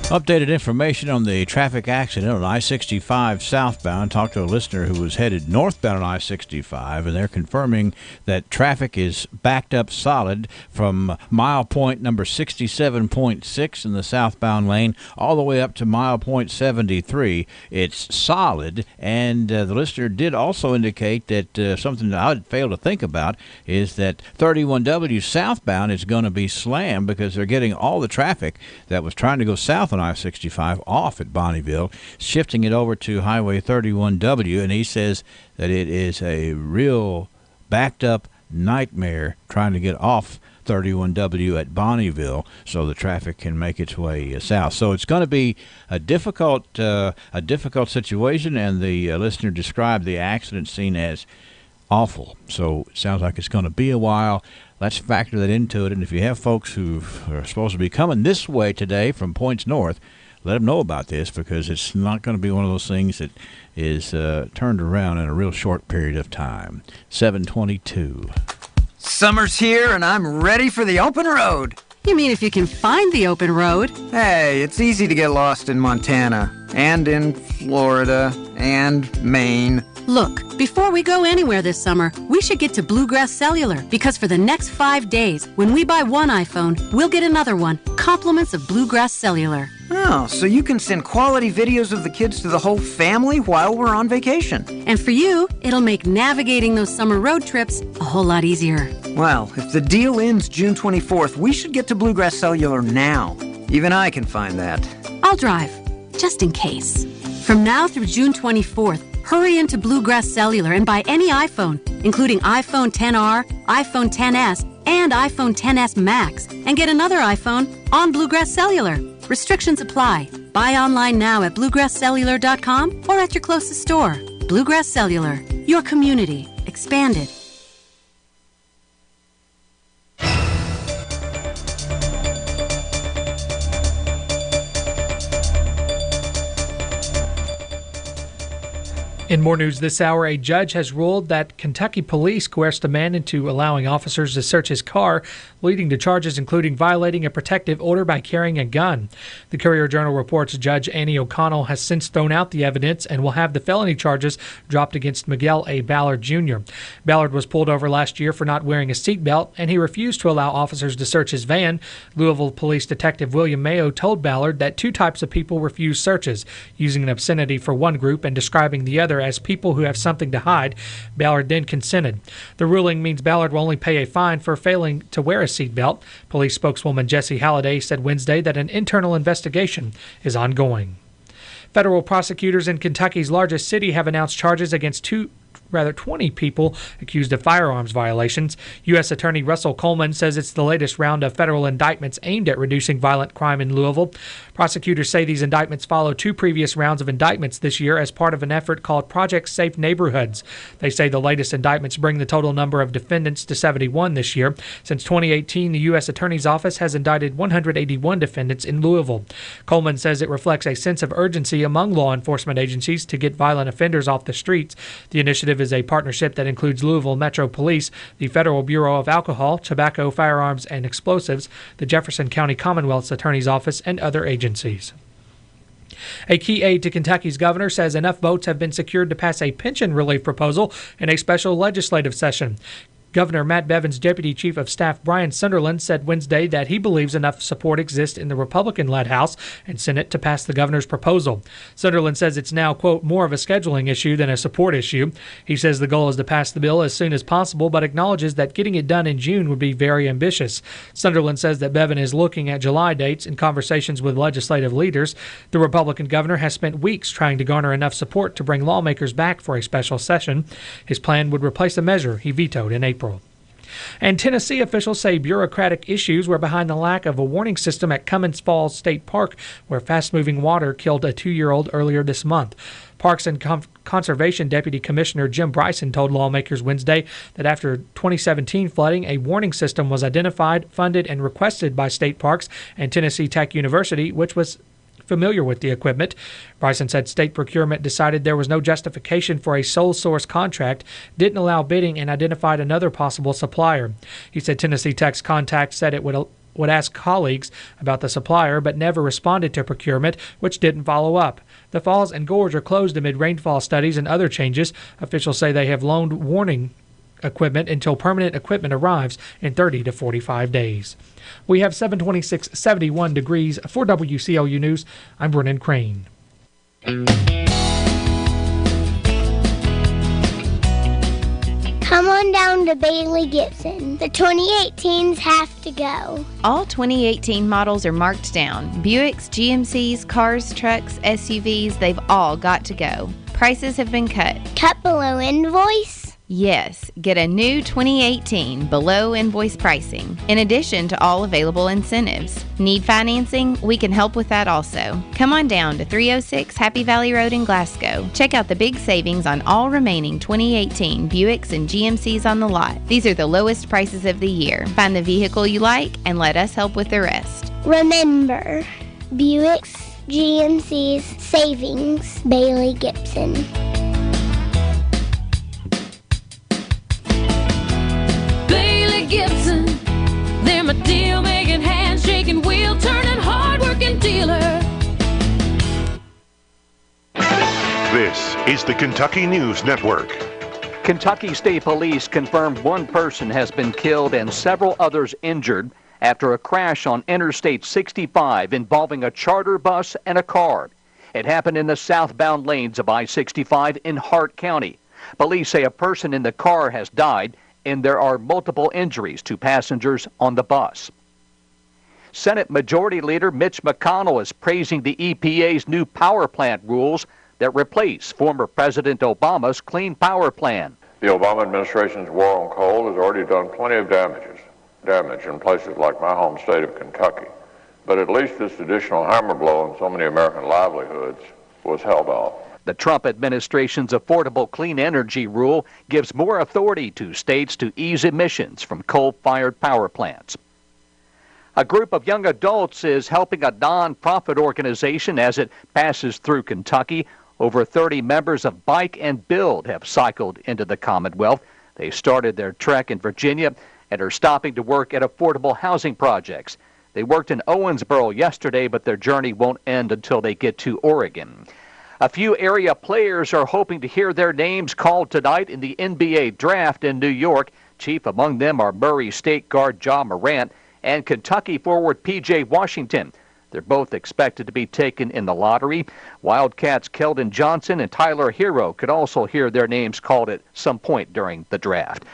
Updated information on the traffic accident on I-65 southbound. Talked to a listener who was headed northbound on I-65, and they're confirming that traffic is backed up solid from mile point number 67.6 in the southbound lane all the way up to mile point 73. It's solid, and the listener did also indicate that something that I would fail to think about is that 31W southbound is going to be slammed because they're getting all the traffic that was trying to go south on I-65 off at Bonneville, shifting it over to Highway 31W, and he says that it is a real backed up nightmare trying to get off 31W at Bonneville so the traffic can make its way south. So it's going to be a difficult situation, and the listener described the accident scene as awful. So it sounds like it's going to be a while. Let's factor that into it. And if you have folks who are supposed to be coming this way today from points north, let them know about this, because it's not going to be one of those things that is turned around in a real short period of time. 7:22. Summer's here, and I'm ready for the open road. You mean if you can find the open road? Hey, it's easy to get lost in Montana, and in Florida, and Maine. Look, before we go anywhere this summer, we should get to Bluegrass Cellular, because for the next 5 days, when we buy one iPhone, we'll get another one. Compliments of Bluegrass Cellular. Oh, so you can send quality videos of the kids to the whole family while we're on vacation. And for you, it'll make navigating those summer road trips a whole lot easier. Well, if the deal ends June 24th, we should get to Bluegrass Cellular now. Even I can find that. I'll drive, just in case. From now through June 24th, hurry into Bluegrass Cellular and buy any iPhone, including iPhone XR, iPhone XS, and iPhone XS Max, and get another iPhone on Bluegrass Cellular. Restrictions apply. Buy online now at bluegrasscellular.com or at your closest store. Bluegrass Cellular, your community, expanded. In more news this hour, a judge has ruled that Kentucky police coerced a man into allowing officers to search his car, leading to charges including violating a protective order by carrying a gun. The Courier-Journal reports Judge Annie O'Connell has since thrown out the evidence and will have the felony charges dropped against Miguel A. Ballard Jr. Ballard was pulled over last year for not wearing a seatbelt, and he refused to allow officers to search his van. Louisville Police Detective William Mayo told Ballard that two types of people refuse searches, using an obscenity for one group and describing the other as people who have something to hide. Ballard then consented. The ruling means Ballard will only pay a fine for failing to wear a seatbelt. Police spokeswoman Jessie Halliday said Wednesday that an internal investigation is ongoing. Federal prosecutors in Kentucky's largest city have announced charges against 20 people accused of firearms violations. U.S. Attorney Russell Coleman says it's the latest round of federal indictments aimed at reducing violent crime in Louisville. Prosecutors say these indictments follow two previous rounds of indictments this year as part of an effort called Project Safe Neighborhoods. They say the latest indictments bring the total number of defendants to 71 this year. Since 2018, the U.S. Attorney's Office has indicted 181 defendants in Louisville. Coleman says it reflects a sense of urgency among law enforcement agencies to get violent offenders off the streets. The initiative is a partnership that includes Louisville Metro Police, the Federal Bureau of Alcohol, Tobacco, Firearms, and Explosives, the Jefferson County Commonwealth's Attorney's Office, and other agencies. A key aide to Kentucky's governor says enough votes have been secured to pass a pension relief proposal in a special legislative session. Governor Matt Bevin's Deputy Chief of Staff Brian Sunderland said Wednesday that he believes enough support exists in the Republican-led House and Senate to pass the governor's proposal. Sunderland says it's now, quote, more of a scheduling issue than a support issue. He says the goal is to pass the bill as soon as possible, but acknowledges that getting it done in June would be very ambitious. Sunderland says that Bevin is looking at July dates in conversations with legislative leaders. The Republican governor has spent weeks trying to garner enough support to bring lawmakers back for a special session. His plan would replace a measure he vetoed in April. And Tennessee officials say bureaucratic issues were behind the lack of a warning system at Cummins Falls State Park, where fast-moving water killed a 2-year-old earlier this month. Parks and Conservation Deputy Commissioner Jim Bryson told lawmakers Wednesday that after 2017 flooding, a warning system was identified, funded, and requested by State Parks and Tennessee Tech University, which was familiar with the equipment. Bryson said state procurement decided there was no justification for a sole source contract, didn't allow bidding, and identified another possible supplier. He said Tennessee Tech's contact said it would ask colleagues about the supplier, but never responded to procurement, which didn't follow up. The falls and gorge are closed amid rainfall studies and other changes. Officials say they have loaned warning equipment until permanent equipment arrives in 30 to 45 days. We have 71 degrees. For WCLU News, I'm Brennan Crane. Come on down to Bailey Gibson. The 2018s have to go. All 2018 models are marked down. Buicks, GMCs, cars, trucks, SUVs, they've all got to go. Prices have been cut. Cut below invoice? Yes, get a new 2018 below invoice pricing, in addition to all available incentives. Need financing? We can help with that also. Come on down to 306 Happy Valley Road in Glasgow. Check out the big savings on all remaining 2018 Buicks and GMCs on the lot. These are the lowest prices of the year. Find the vehicle you like and let us help with the rest. Remember, Buicks, GMC's savings. Bailey Gibson. Bailey Gibson, they're my deal-making, handshaking, wheel-turning, hard-working dealer. This is the Kentucky News Network. Kentucky State Police confirmed one person has been killed and several others injured after a crash on Interstate 65 involving a charter bus and a car. It happened in the southbound lanes of I-65 in Hart County. Police say a person in the car has died and there are multiple injuries to passengers on the bus. Senate Majority Leader Mitch McConnell is praising the EPA's new power plant rules that replace former President Obama's Clean Power Plan. The Obama administration's war on coal has already done plenty of damage in places like my home state of Kentucky. But at least this additional hammer blow on so many American livelihoods was held off. The Trump administration's Affordable Clean Energy rule gives more authority to states to ease emissions from coal-fired power plants. A group of young adults is helping a non-profit organization as it passes through Kentucky. Over 30 members of Bike and Build have cycled into the Commonwealth. They started their trek in Virginia and are stopping to work at affordable housing projects. They worked in Owensboro yesterday, but their journey won't end until they get to Oregon. A few area players are hoping to hear their names called tonight in the NBA draft in New York. Chief among them are Murray State guard Ja Morant and Kentucky forward P.J. Washington. They're both expected to be taken in the lottery. Wildcats Keldon Johnson and Tyler Hero could also hear their names called at some point during the draft.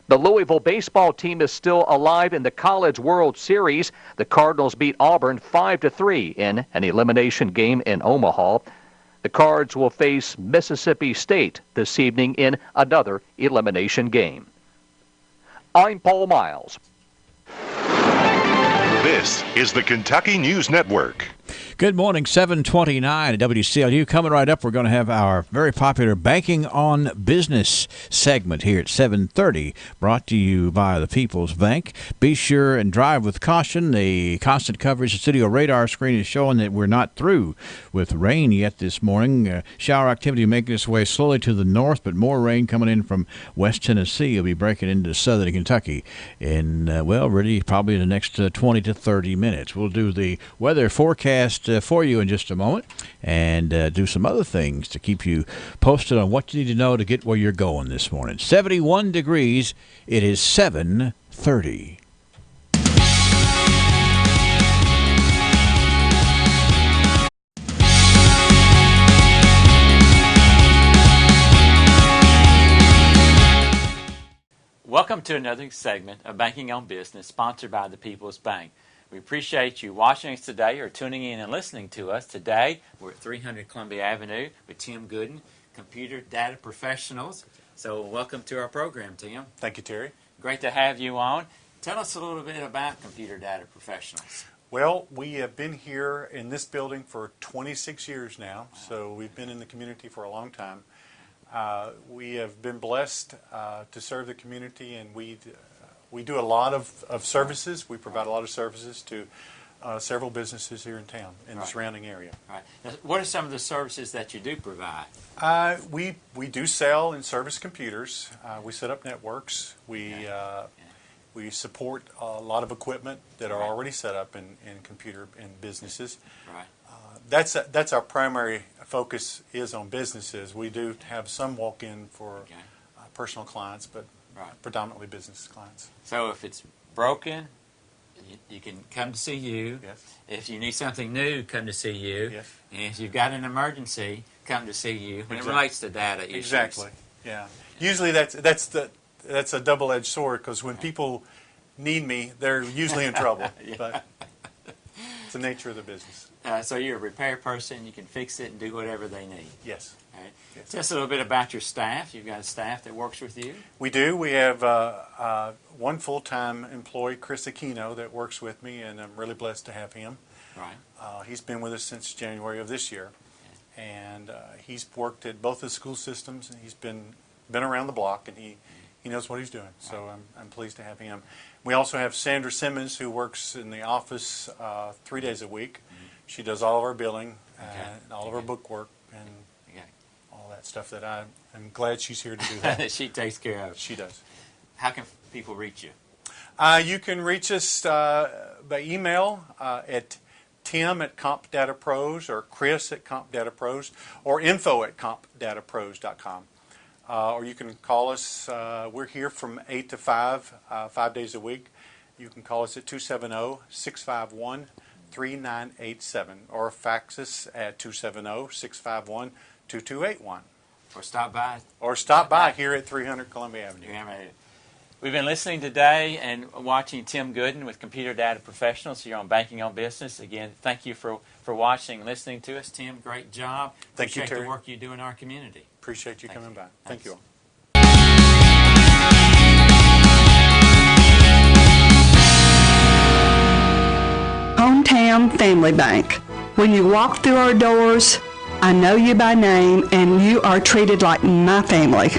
The Louisville baseball team is still alive in the College World Series. The Cardinals beat Auburn 5-3 in an elimination game in Omaha. The Cards will face Mississippi State this evening in another elimination game. I'm Paul Miles. This is the Kentucky News Network. Good morning, 729 at WCLU. Coming right up, we're going to have our very popular Banking on Business segment here at 7:30, brought to you by the People's Bank. Be sure and drive with caution. The constant coverage, the studio radar screen is showing that we're not through with rain yet this morning. Shower activity making its way slowly to the north, but more rain coming in from West Tennessee. Will be breaking into southern Kentucky in, really probably in the next 20 to 30 minutes. We'll do the weather forecast for you in just a moment and do some other things to keep you posted on what you need to know to get where you're going this morning. 71 degrees. It is 7:30. Welcome to another segment of Banking on Business, sponsored by the People's Bank. We appreciate you watching us today or tuning in and listening to us. Today, we're at 300 Columbia Avenue with Tim Gooden, Computer Data Professionals. So welcome to our program, Tim. Thank you, Terry. Great to have you on. Tell us a little bit about Computer Data Professionals. Well, we have been here in this building for 26 years now, so we've been in the community for a long time. We have been blessed to serve the community, and we do a lot of services. We provide a lot of services to several businesses here in town, in the surrounding area. Right. Now, what are some of the services that you do provide? We do sell and service computers. We set up networks. We support a lot of equipment that are already set up in computer in businesses. Right. That's our primary focus is on businesses. We do have some walk-in for personal clients, but predominantly business clients. So if it's broken, you can come to see you. Yes. If you need something new, come to see you. Yes. And if you've got an emergency, come to see you when it relates to data issues. Exactly. Yeah. Usually that's a double-edged sword, because when people need me, they're usually in trouble. But it's the nature of the business. So you're a repair person. You can fix it and do whatever they need. Yes. All right. Yes. Tell us a little bit about your staff. You've got a staff that works with you? We do. We have one full-time employee, Chris Aquino, that works with me, and I'm really blessed to have him. Right. He's been with us since January of this year, and he's worked at both the school systems, and he's been around the block, and he knows what he's doing. So I'm pleased to have him. We also have Sandra Simmons, who works in the office 3 days a week. She does all of our billing, and all of our bookwork, and all that stuff that I'm glad she's here to do that. She takes care of. She does. How can people reach you? You can reach us by email at tim@compdatapros or chris@compdatapros or info@compdatapros.com. Or you can call us. We're here from 8 to 5, 5 days a week. You can call us at 270-651-3987 or fax us at 270-651-2281. Or stop by. Or stop by here at 300 Columbia Avenue. We've been listening today and watching Tim Gooden with Computer Data Professionals here on Banking on Business. Again, thank you for watching and listening to us. Tim, great job. Thank you, Appreciate Terry. the work you do in our community. Appreciate you coming by. Thank you all. Hometown Family Bank. When you walk through our doors, I know you by name and you are treated like my family.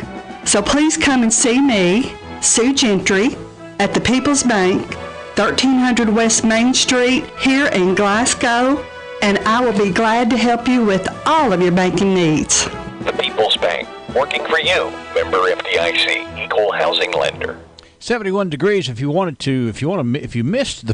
So please come and see me, Sue Gentry, at the People's Bank, 1300 West Main Street here in Glasgow, and I will be glad to help you with all of your banking needs. The People's Bank, working for you. Member FDIC, equal housing lender. 71 degrees. If you missed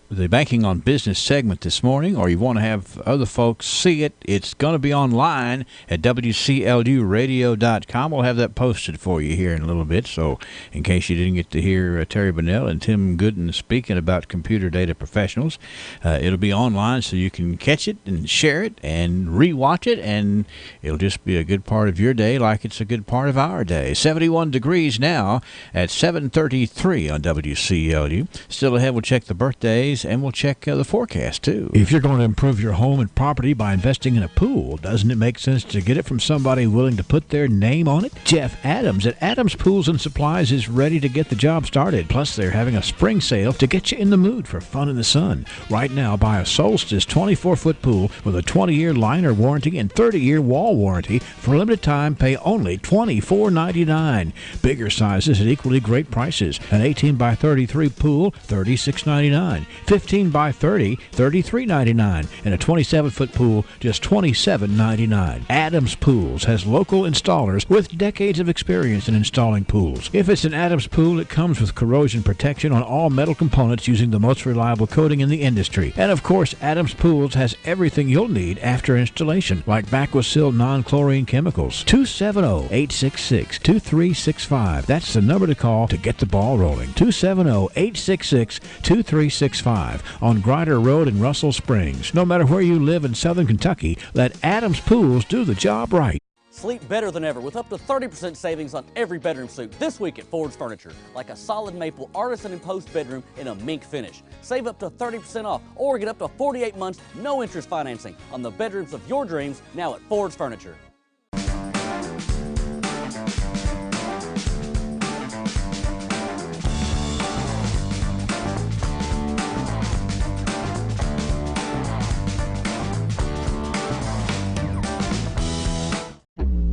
the Banking on Business segment this morning, or you want to have other folks see it, it's going to be online at WCLUradio.com. We'll have that posted for you here in a little bit, so in case you didn't get to hear Terry Bunnell and Tim Gooden speaking about computer data professionals, it'll be online so you can catch it and share it and rewatch it, and it'll just be a good part of your day like it's a good part of our day. 71 degrees now at 7:33 on WCLU. Still ahead, we'll check the birthdays, and we'll check the forecast, too. If you're going to improve your home and property by investing in a pool, doesn't it make sense to get it from somebody willing to put their name on it? Jeff Adams at Adams Pools and Supplies is ready to get the job started. Plus, they're having a spring sale to get you in the mood for fun in the sun. Right now, buy a Solstice 24-foot pool with a 20-year liner warranty and 30-year wall warranty. For a limited time, pay only $24.99. Bigger sizes at equally great prices. An 18 by 33 pool, $36.99. 15 by 30, $33.99, and a 27-foot pool, just $27.99. Adams Pools has local installers with decades of experience in installing pools. If it's an Adams pool, it comes with corrosion protection on all metal components using the most reliable coating in the industry. And of course, Adams Pools has everything you'll need after installation, like Vacuum non-chlorine chemicals. 270-866-2365. That's the number to call to get the ball rolling. 270-866-2365. On Grider Road in Russell Springs. No matter where you live in southern Kentucky, let Adams Pools do the job right. Sleep better than ever with up to 30% savings on every bedroom suite this week at Ford's Furniture, like a solid maple artisan imposed bedroom in a mink finish. Save up to 30% off or get up to 48 months no interest financing on the bedrooms of your dreams now at Ford's Furniture.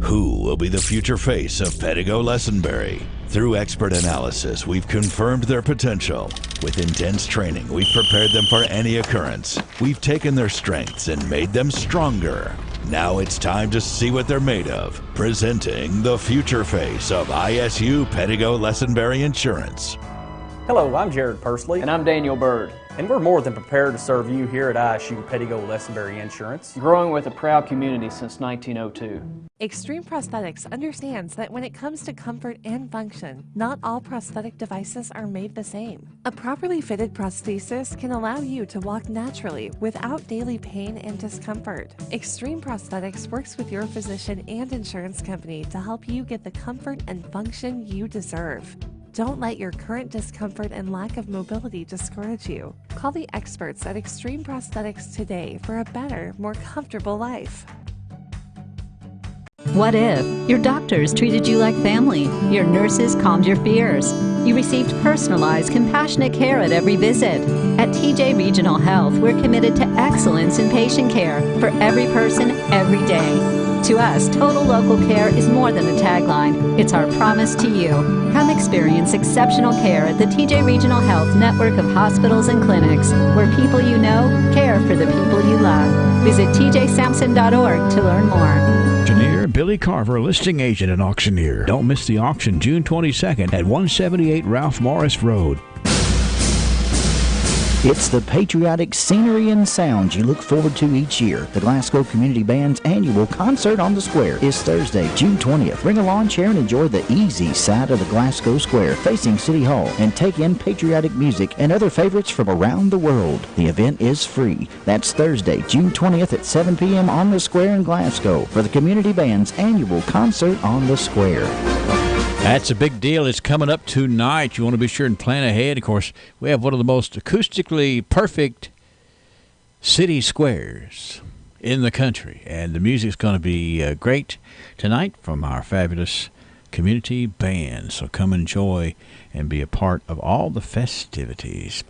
Who will be the future face of Pedigo Lessenberry? Through expert analysis, we've confirmed their potential. With intense training, we've prepared them for any occurrence. We've taken their strengths and made them stronger. Now it's time to see what they're made of. Presenting the future face of ISU Pedigo Lessenberry Insurance. Hello, I'm Jared Pursley. And I'm Daniel Bird. And we're more than prepared to serve you here at ISU Pedigo Lessenberry Insurance. Growing with a proud community since 1902. Extreme Prosthetics understands that when it comes to comfort and function, not all prosthetic devices are made the same. A properly fitted prosthesis can allow you to walk naturally without daily pain and discomfort. Extreme Prosthetics works with your physician and insurance company to help you get the comfort and function you deserve. Don't let your current discomfort and lack of mobility discourage you. Call the experts at Extreme Prosthetics today for a better, more comfortable life. What if your doctors treated you like family, your nurses calmed your fears, you received personalized, compassionate care at every visit? At TJ Regional Health, we're committed to excellence in patient care for every person, every day. To us, total local care is more than a tagline. It's our promise to you. Come experience exceptional care at the TJ Regional Health Network of hospitals and clinics, where people you know care for the people you love. Visit tjsampson.org to learn more. Auctioneer Billy Carver, listing agent and auctioneer. Don't miss the auction June 22nd at 178 Ralph Morris Road. It's the patriotic scenery and sounds you look forward to each year. The Glasgow Community Band's annual Concert on the Square is Thursday, June 20th. Bring a lawn chair and enjoy the easy side of the Glasgow Square facing City Hall and take in patriotic music and other favorites from around the world. The event is free. That's Thursday, June 20th at 7 p.m. on the Square in Glasgow for the Community Band's annual Concert on the Square. That's a big deal. It's coming up tonight. You want to be sure and plan ahead. Of course, we have one of the most acoustically perfect city squares in the country, and the music's going to be great tonight from our fabulous community band. So come enjoy and be a part of all the festivities.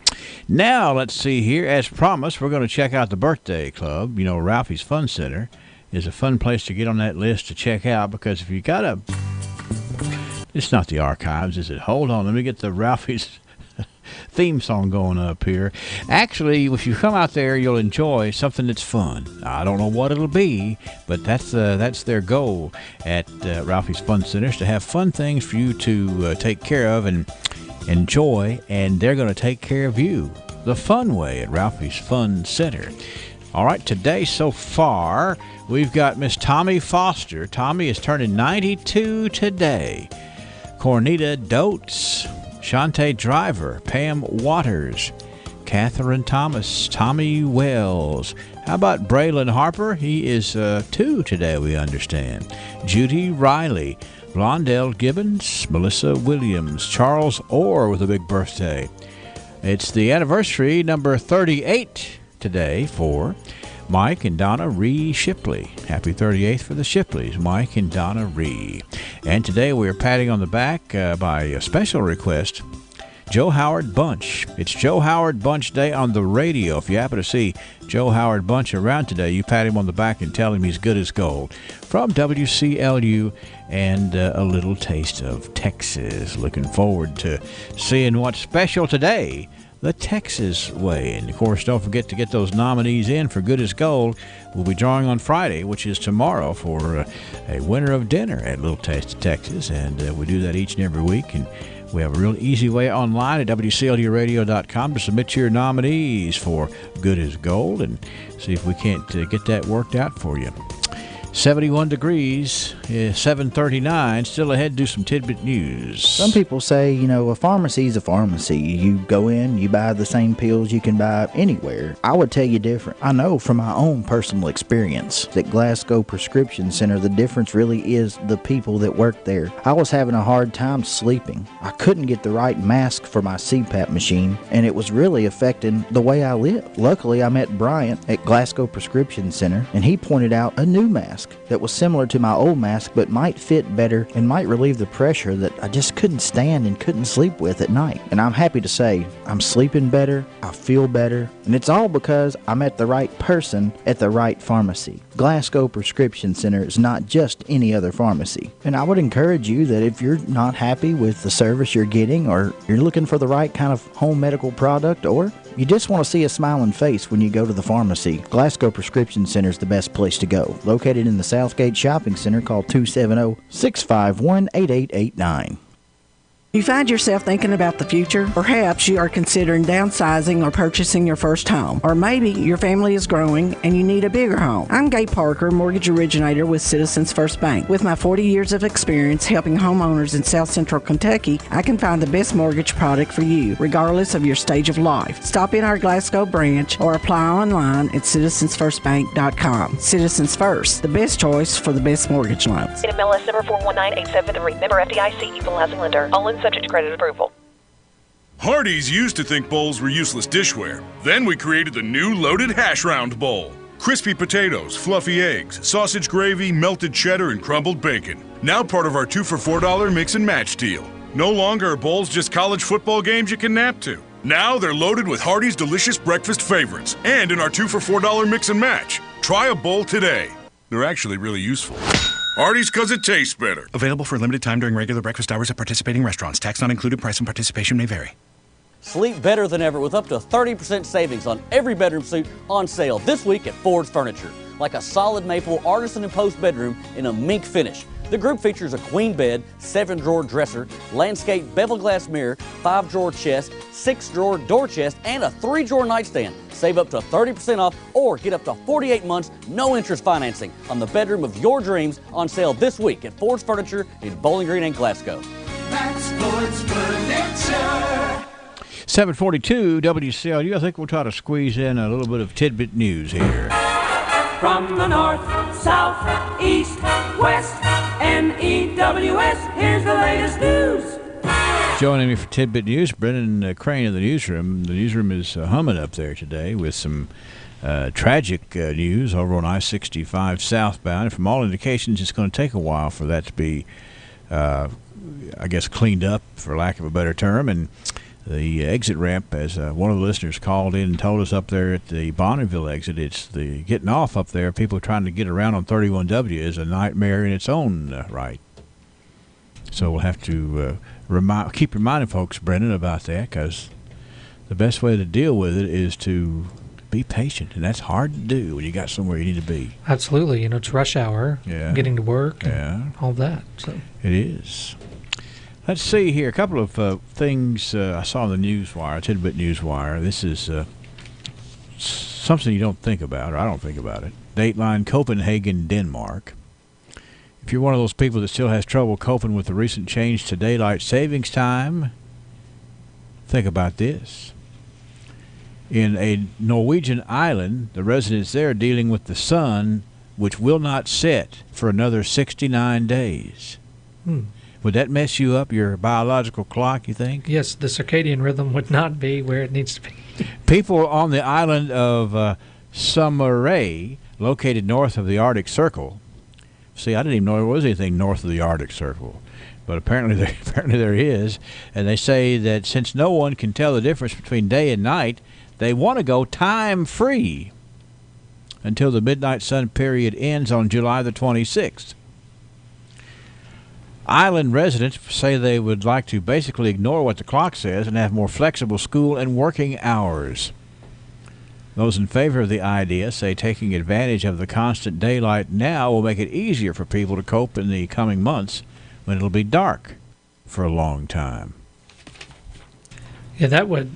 Now, let's see here. As promised, we're going to check out the birthday club. You know, Ralphie's Fun Center is a fun place to get on that list to check out, because if you got a... It's not the archives, is it? Hold on, let me get the Ralphie's theme song going up here. Actually, if you come out there, you'll enjoy something that's fun. I don't know what it'll be, but that's their goal at Ralphie's Fun Center, is to have fun things for you to take care of and enjoy, and they're going to take care of you the fun way at Ralphie's Fun Center. All right, today so far, we've got Miss Tommy Foster. Tommy is turning 92 today. Cornita Dotes, Shantae Driver, Pam Waters, Catherine Thomas, Tommy Wells. How about Braylon Harper? He is 2 today, we understand. Judy Riley, Blondell Gibbons, Melissa Williams, Charles Orr with a big birthday. It's the anniversary number 38 today for Mike and Donna Ree Shipley. Happy 38th for the Shipleys, Mike and Donna Ree. And today we are patting on the back by a special request, Joe Howard Bunch. It's Joe Howard Bunch Day on the radio. If you happen to see Joe Howard Bunch around today, you pat him on the back and tell him he's good as gold. From WCLU and a little taste of Texas. Looking forward to seeing what's special today the Texas way. And, of course, don't forget to get those nominees in for Good as Gold. We'll be drawing on Friday, which is tomorrow, for a winner of dinner at Little Taste of Texas. And we do that each and every week. And we have a real easy way online at WCLUradio.com to submit your nominees for Good as Gold and see if we can't get that worked out for you. 71 degrees, 7:39. Still ahead, do some tidbit news. Some people say, you know, a pharmacy is a pharmacy. You go in, you buy the same pills you can buy anywhere. I would tell you different. I know from my own personal experience at Glasgow Prescription Center, the difference really is the people that work there. I was having a hard time sleeping. I couldn't get the right mask for my CPAP machine, and it was really affecting the way I live. Luckily, I met Bryant at Glasgow Prescription Center, and he pointed out a new mask that was similar to my old mask but might fit better and might relieve the pressure that I just couldn't stand and couldn't sleep with at night. And I'm happy to say I'm sleeping better, I feel better, and it's all because I met the right person at the right pharmacy. Glasgow Prescription Center is not just any other pharmacy. And I would encourage you that if you're not happy with the service you're getting, or you're looking for the right kind of home medical product, or you just want to see a smiling face when you go to the pharmacy, Glasgow Prescription Center is the best place to go. Located in the Southgate Shopping Center, call 270-651-8889. You find yourself thinking about the future? Perhaps you are considering downsizing or purchasing your first home. Or maybe your family is growing and you need a bigger home. I'm Gay Parker, mortgage originator with Citizens First Bank. With my 40 years of experience helping homeowners in South Central Kentucky, I can find the best mortgage product for you, regardless of your stage of life. Stop in our Glasgow branch or apply online at citizensfirstbank.com. Citizens First, the best choice for the best mortgage loans. MLS number 419873. Member FDIC, equal housing lender. All in subject to credit approval. Hardee's used to think bowls were useless dishware. Then we created the new loaded hash round bowl. Crispy potatoes, fluffy eggs, sausage gravy, melted cheddar, and crumbled bacon. Now part of our 2 for $4 mix and match deal. No longer are bowls just college football games you can nap to. Now they're loaded with Hardee's delicious breakfast favorites and in our 2 for $4 mix and match. Try a bowl today. They're actually really useful. Hardee's because it tastes better. Available for a limited time during regular breakfast hours at participating restaurants. Tax not included. Price and participation may vary. Sleep better than ever with up to 30% savings on every bedroom suite on sale this week at Ford's Furniture. Like a solid maple artisan imposed bedroom in a mink finish. The group features a queen bed, 7-drawer dresser, landscape bevel glass mirror, 5-drawer chest, 6-drawer door chest, and a 3-drawer nightstand. Save up to 30% off or get up to 48 months, no interest financing on the bedroom of your dreams on sale this week at Ford's Furniture in Bowling Green and Glasgow. That's Ford's Furniture. 742 WCLU. I think we'll try to squeeze in a little bit of tidbit news here. From the north, south, east, west, NEWS, here's the latest news. Joining me for tidbit news, Brendan Crane in the newsroom. The newsroom is humming up there today with some tragic news over on I-65 southbound. And from all indications, it's going to take a while for that to be, I guess, cleaned up, for lack of a better term. And the exit ramp, as one of the listeners called in and told us up there at the Bonneville exit, it's the getting off up there. People trying to get around on 31W is a nightmare in its own right. So we'll have to keep reminding folks, Brendan, about that, because the best way to deal with it is to be patient, and that's hard to do when you got somewhere you need to be. Absolutely. You know, it's rush hour, getting to work, and all that. So it is. Let's see here. A couple of things I saw in the Newswire, Tidbit Newswire. This is something you don't think about, or I don't think about it. Dateline, Copenhagen, Denmark. If you're one of those people that still has trouble coping with the recent change to daylight savings time, think about this. In a Norwegian island, the residents there are dealing with the sun, which will not set for another 69 days. Would that mess you up, your biological clock, you think? Yes, the circadian rhythm would not be where it needs to be. People on the island of Summaray, located north of the Arctic Circle. See, I didn't even know there was anything north of the Arctic Circle, but apparently there is. And they say that since no one can tell the difference between day and night, they want to go time-free until the midnight sun period ends on July the 26th. Island residents say they would like to basically ignore what the clock says and have more flexible school and working hours. Those in favor of the idea say taking advantage of the constant daylight now will make it easier for people to cope in the coming months when it'll be dark for a long time. Yeah, that would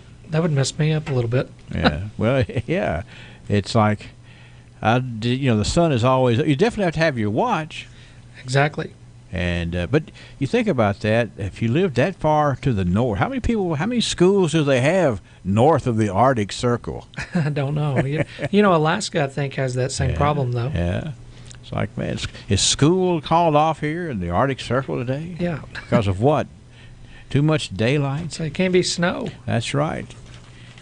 mess me up a little bit. Yeah, well, yeah. It's like, the sun is always, you definitely have to have your watch. Exactly. And but you think about that, if you live that far to the north, how many schools do they have north of the Arctic Circle? I don't know. Alaska, I think, has that same problem, though. Yeah. It's like, man, is school called off here in the Arctic Circle today? Yeah. Because of what? Too much daylight? So it can't be snow. That's right.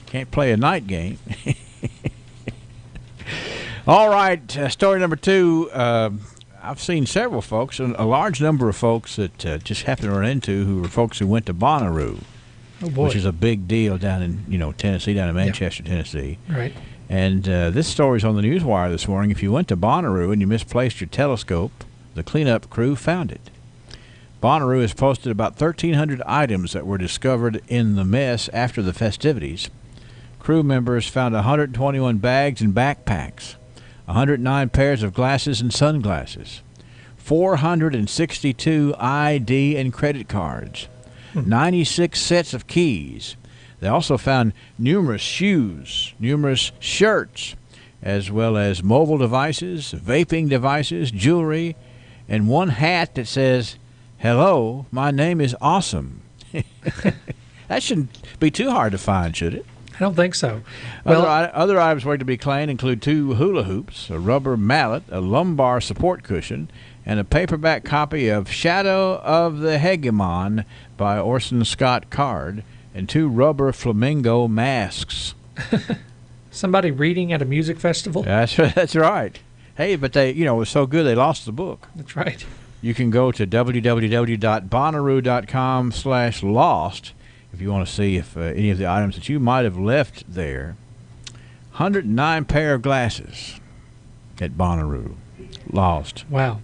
Can't play a night game. All right, story number 2. I've seen several folks, and a large number of folks that just happened to run into who were folks who went to Bonnaroo, which is a big deal down in Tennessee, down in Manchester, Tennessee. Right. And this story's on the Newswire this morning. If you went to Bonnaroo and you misplaced your telescope, the cleanup crew found it. Bonnaroo has posted about 1,300 items that were discovered in the mess after the festivities. Crew members found 121 bags and backpacks, 109 pairs of glasses and sunglasses, 462 ID and credit cards, 96 sets of keys. They also found numerous shoes, numerous shirts, as well as mobile devices, vaping devices, jewelry, and one hat that says, "Hello, my name is Awesome." That shouldn't be too hard to find, should it? I don't think so. Other items waiting to be claimed include 2 hula hoops, a rubber mallet, a lumbar support cushion, and a paperback copy of Shadow of the Hegemon by Orson Scott Card, and 2 rubber flamingo masks. Somebody reading at a music festival? That's right. Hey, but they, it was so good they lost the book. That's right. You can go to www.bonnaroo.com/lost if you want to see if any of the items that you might have left there. 109 pair of glasses at Bonnaroo. lost. Wow.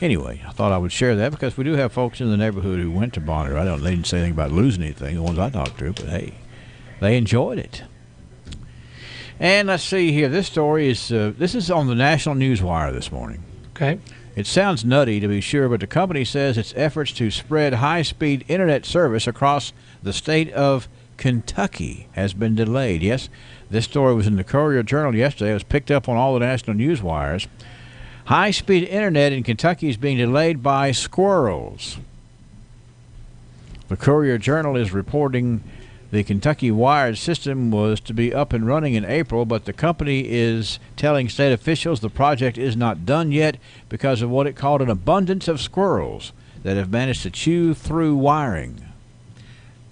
Anyway, I thought I would share that because we do have folks in the neighborhood who went to Bonnaroo. They didn't say anything about losing anything, the ones I talked to, but hey, they enjoyed it. And let's see here. This story is this is on the National Newswire this morning. Okay. It sounds nutty to be sure, but the company says its efforts to spread high-speed internet service across the state of Kentucky has been delayed. Yes, this story was in the Courier-Journal yesterday. It was picked up on all the national news wires. High-speed internet in Kentucky is being delayed by squirrels. The Courier-Journal is reporting the Kentucky wired system was to be up and running in April, but the company is telling state officials the project is not done yet because of what it called an abundance of squirrels that have managed to chew through wiring.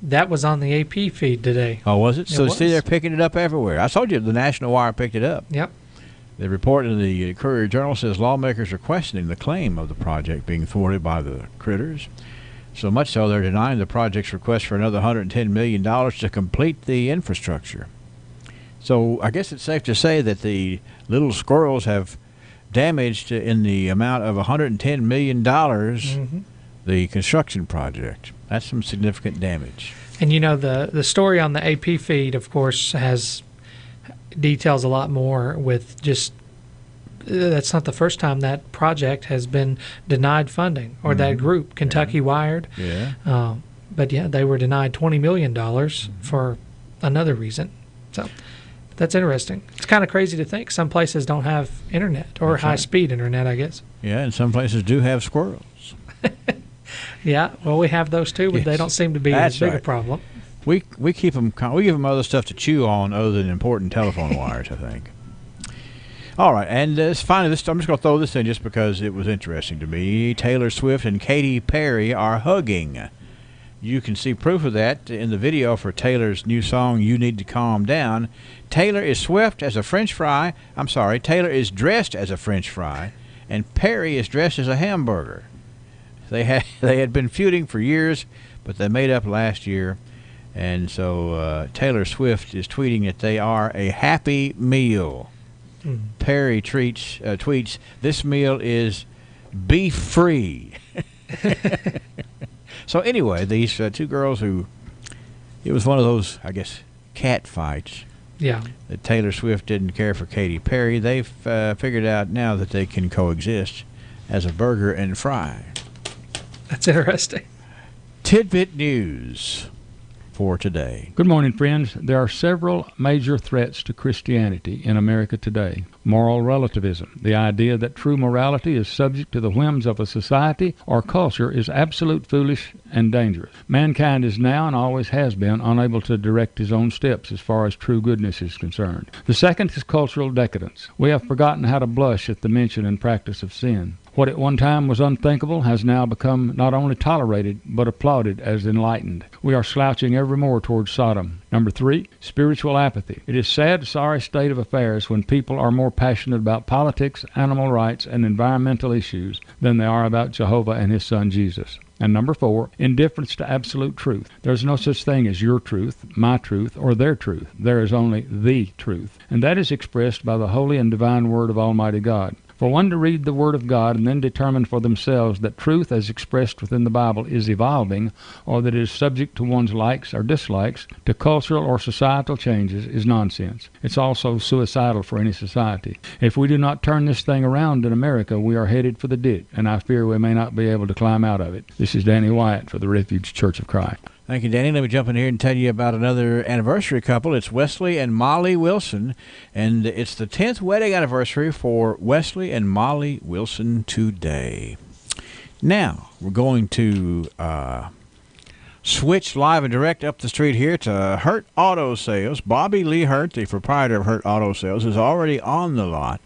That was on the AP feed today. Oh, was it? So, was. see, they're picking it up everywhere. I told you the National Wire picked it up. Yep. The report in the Courier-Journal says lawmakers are questioning the claim of the project being thwarted by the critters. So much so they're denying the project's request for another $110 million to complete the infrastructure. So I guess it's safe to say that the little squirrels have damaged in the amount of $110 million the construction project. That's some significant damage. And, you know, the story on the AP feed, of course, has details a lot more with just that's not the first time that project has been denied funding, or that group, Kentucky Wired. Yeah. But, yeah, they were denied $20 million for another reason. So that's interesting. It's kind of crazy to think some places don't have internet or high-speed internet, I guess. Yeah, and some places do have squirrels. Yeah, well, we have those too, but they don't seem to be as big a problem. We keep them. We give them other stuff to chew on other than important telephone wires, I think. All right, and finally, I'm just going to throw this in just because it was interesting to me. Taylor Swift and Katy Perry are hugging. You can see proof of that in the video for Taylor's new song, You Need to Calm Down. Taylor is swift as a French fry. I'm sorry, Taylor is dressed as a French fry, and Perry is dressed as a hamburger. They had been feuding for years, but they made up last year. And so Taylor Swift is tweeting that they are a happy meal. Perry tweets, this meal is beef-free. So anyway, these two girls it was one of those, I guess, cat fights. Yeah. That Taylor Swift didn't care for Katy Perry. They've figured out now that they can coexist as a burger and fry. That's interesting. Tidbit News for today. Good morning, friends. There are several major threats to Christianity in America today. Moral relativism, the idea that true morality is subject to the whims of a society or culture, is absolute foolish and dangerous. Mankind is now and always has been unable to direct his own steps as far as true goodness is concerned. The second is cultural decadence. We have forgotten how to blush at the mention and practice of sin. What at one time was unthinkable has now become not only tolerated, but applauded as enlightened. We are slouching ever more towards Sodom. Number 3, spiritual apathy. It is sad, sorry state of affairs when people are more passionate about politics, animal rights, and environmental issues than they are about Jehovah and his son Jesus. And number 4, indifference to absolute truth. There's no such thing as your truth, my truth, or their truth. There is only the truth. And that is expressed by the holy and divine word of Almighty God. For one to read the Word of God and then determine for themselves that truth as expressed within the Bible is evolving, or that it is subject to one's likes or dislikes, to cultural or societal changes, is nonsense. It's also suicidal for any society. If we do not turn this thing around in America, we are headed for the ditch, and I fear we may not be able to climb out of it. This is Danny Wyatt for the Refuge Church of Christ. Thank you, Danny. Let me jump in here and tell you about another anniversary couple. It's Wesley and Molly Wilson, and it's the 10th wedding anniversary for Wesley and Molly Wilson today. Now, we're going to switch live and direct up the street here to Hurt Auto Sales. Bobby Lee Hurt, the proprietor of Hurt Auto Sales, is already on the lot.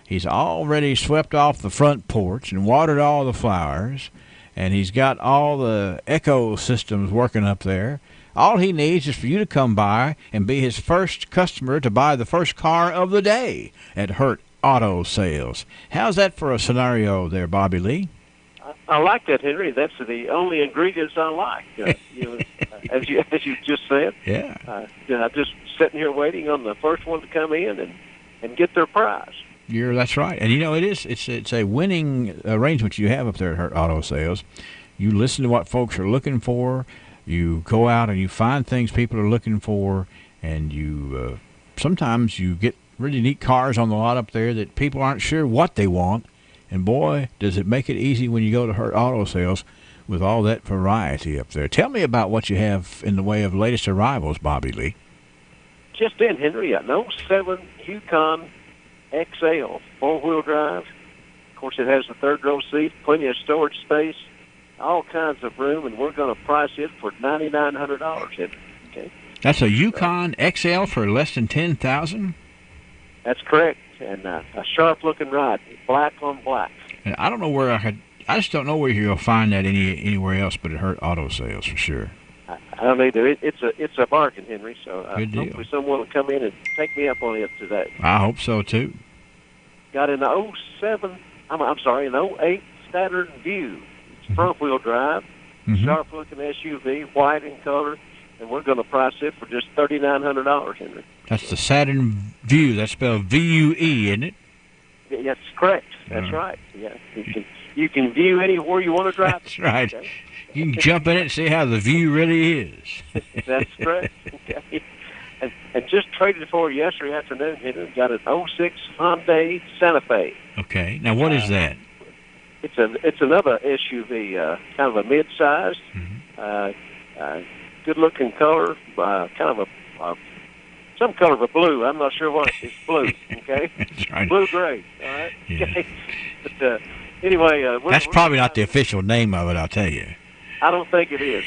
He's already swept off the front porch and watered all the flowers. And he's got all the echo systems working up there. All he needs is for you to come by and be his first customer to buy the first car of the day at Hurt Auto Sales. How's that for a scenario there, Bobby Lee? I like that, Henry. That's the only ingredients I like. As you just said. Yeah. I'm just sitting here waiting on the first one to come in and get their prize. That's right. And, it's a winning arrangement you have up there at Hurt Auto Sales. You listen to what folks are looking for. You go out and you find things people are looking for, and you sometimes you get really neat cars on the lot up there that people aren't sure what they want. And, boy, does it make it easy when you go to Hurt Auto Sales with all that variety up there. Tell me about what you have in the way of latest arrivals, Bobby Lee. Just in, Henry, an 07 Yukon XL, four-wheel drive. Of course, it has the third-row seat, plenty of storage space, all kinds of room, and we're going to price it for $9,900, Henry. Okay. That's a Yukon XL for less than $10,000? That's correct, and a sharp-looking ride, black on black. And I don't know where I just don't know where you'll find that anywhere else but at Hurt Auto Sales for sure. I don't either. It's a bargain, Henry. So Good deal. Hopefully someone will come in and take me up on it today. I hope so too. Got an 07. I'm sorry, an 08 Saturn View. It's front-wheel drive, sharp-looking SUV, white in color, and we're going to price it for just $3,900, Henry. That's the Saturn View. That's spelled V-U-E, isn't it? That's correct. That's right. Yeah, you can view anywhere you want to drive. That's right. Okay. You can jump in it and see how the view really is. That's correct. Okay. And just traded for yesterday afternoon, Henry. Got an 06 Hyundai Santa Fe. Okay. Now, what is that? It's another SUV, kind of a mid-sized, good-looking color, kind of some color of a blue. I'm not sure what it's blue. Okay. That's right. Blue-gray. All right. Yeah. Okay. But anyway, that's probably not the official name of it, I'll tell you. I don't think it is.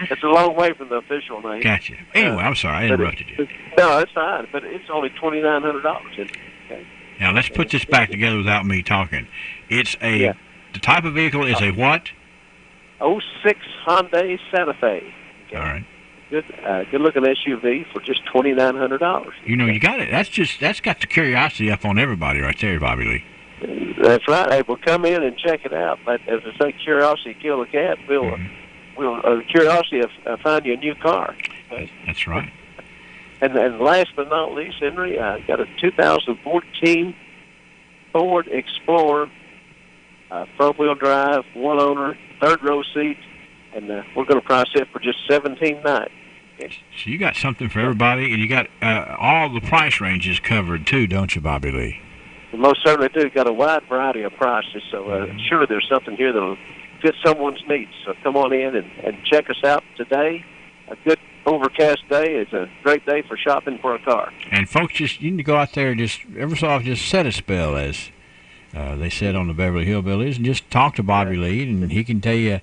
It's a long way from the official name. Gotcha. Anyway, I'm sorry, I interrupted you. No, it's fine, but it's only $2,900. Okay. Now, let's put this back together without me talking. It's the type of vehicle is a what? 06 Hyundai Santa Fe. Okay. All right. Good-looking SUV for just $2,900. You got it. That's got the curiosity up on everybody right there, Bobby Lee. That's right. Hey, we'll come in and check it out. But as I say, curiosity killed the cat. We'll curiosity of find you a new car. Okay? That's right. And last but not least, Henry, got a 2014 Ford Explorer, front-wheel drive, one owner, third-row seat, and we're going to price it for just $17,900. Okay. So you got something for everybody, and you got all the price ranges covered too, don't you, Bobby Lee? We most certainly do. Got a wide variety of prices, so sure there's something here that'll fit someone's needs. So come on in and check us out today. A good overcast day is a great day for shopping for a car. And folks, you need to go out there and just every so often just set a spell, as they said on the Beverly Hillbillies, and just talk to Bobby Lee, and he can tell you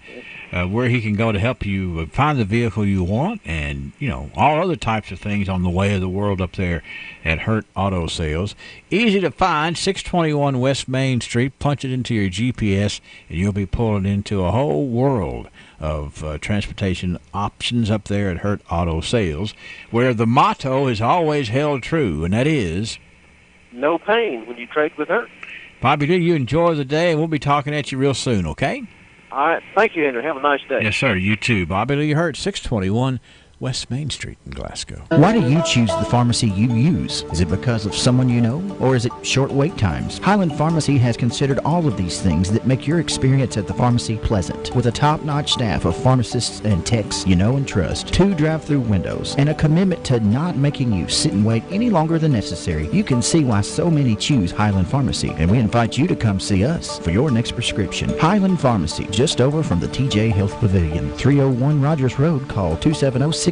where he can go to help you find the vehicle you want, and all other types of things on the way of the world up there at Hurt Auto Sales. Easy to find, 621 West Main Street. Punch it into your GPS, and you'll be pulling into a whole world of transportation options up there at Hurt Auto Sales, where the motto is always held true, and that is no pain when you trade with Hurt. Bobby Lee, you enjoy the day, and we'll be talking at you real soon, okay? All right. Thank you, Henry. Have a nice day. Yes, sir. You too. Bobby Lee Hurt, 621 West Main Street in Glasgow. Why do you choose the pharmacy you use? Is it because of someone you know, or is it short wait times? Highland Pharmacy has considered all of these things that make your experience at the pharmacy pleasant. With a top-notch staff of pharmacists and techs you know and trust, 2 drive-through windows, and a commitment to not making you sit and wait any longer than necessary, you can see why so many choose Highland Pharmacy, and we invite you to come see us for your next prescription. Highland Pharmacy, just over from the TJ Health Pavilion, 301 Rogers Road. Call 270-629-4300.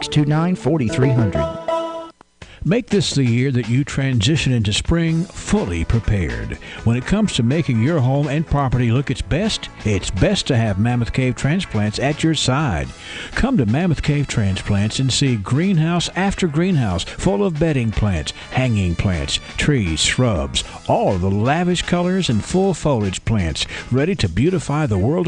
Make this the year that you transition into spring fully prepared. When it comes to making your home and property look its best to have Mammoth Cave Transplants at your side. Come to Mammoth Cave Transplants and see greenhouse after greenhouse full of bedding plants, hanging plants, trees, shrubs, all of the lavish colors and full foliage plants ready to beautify the world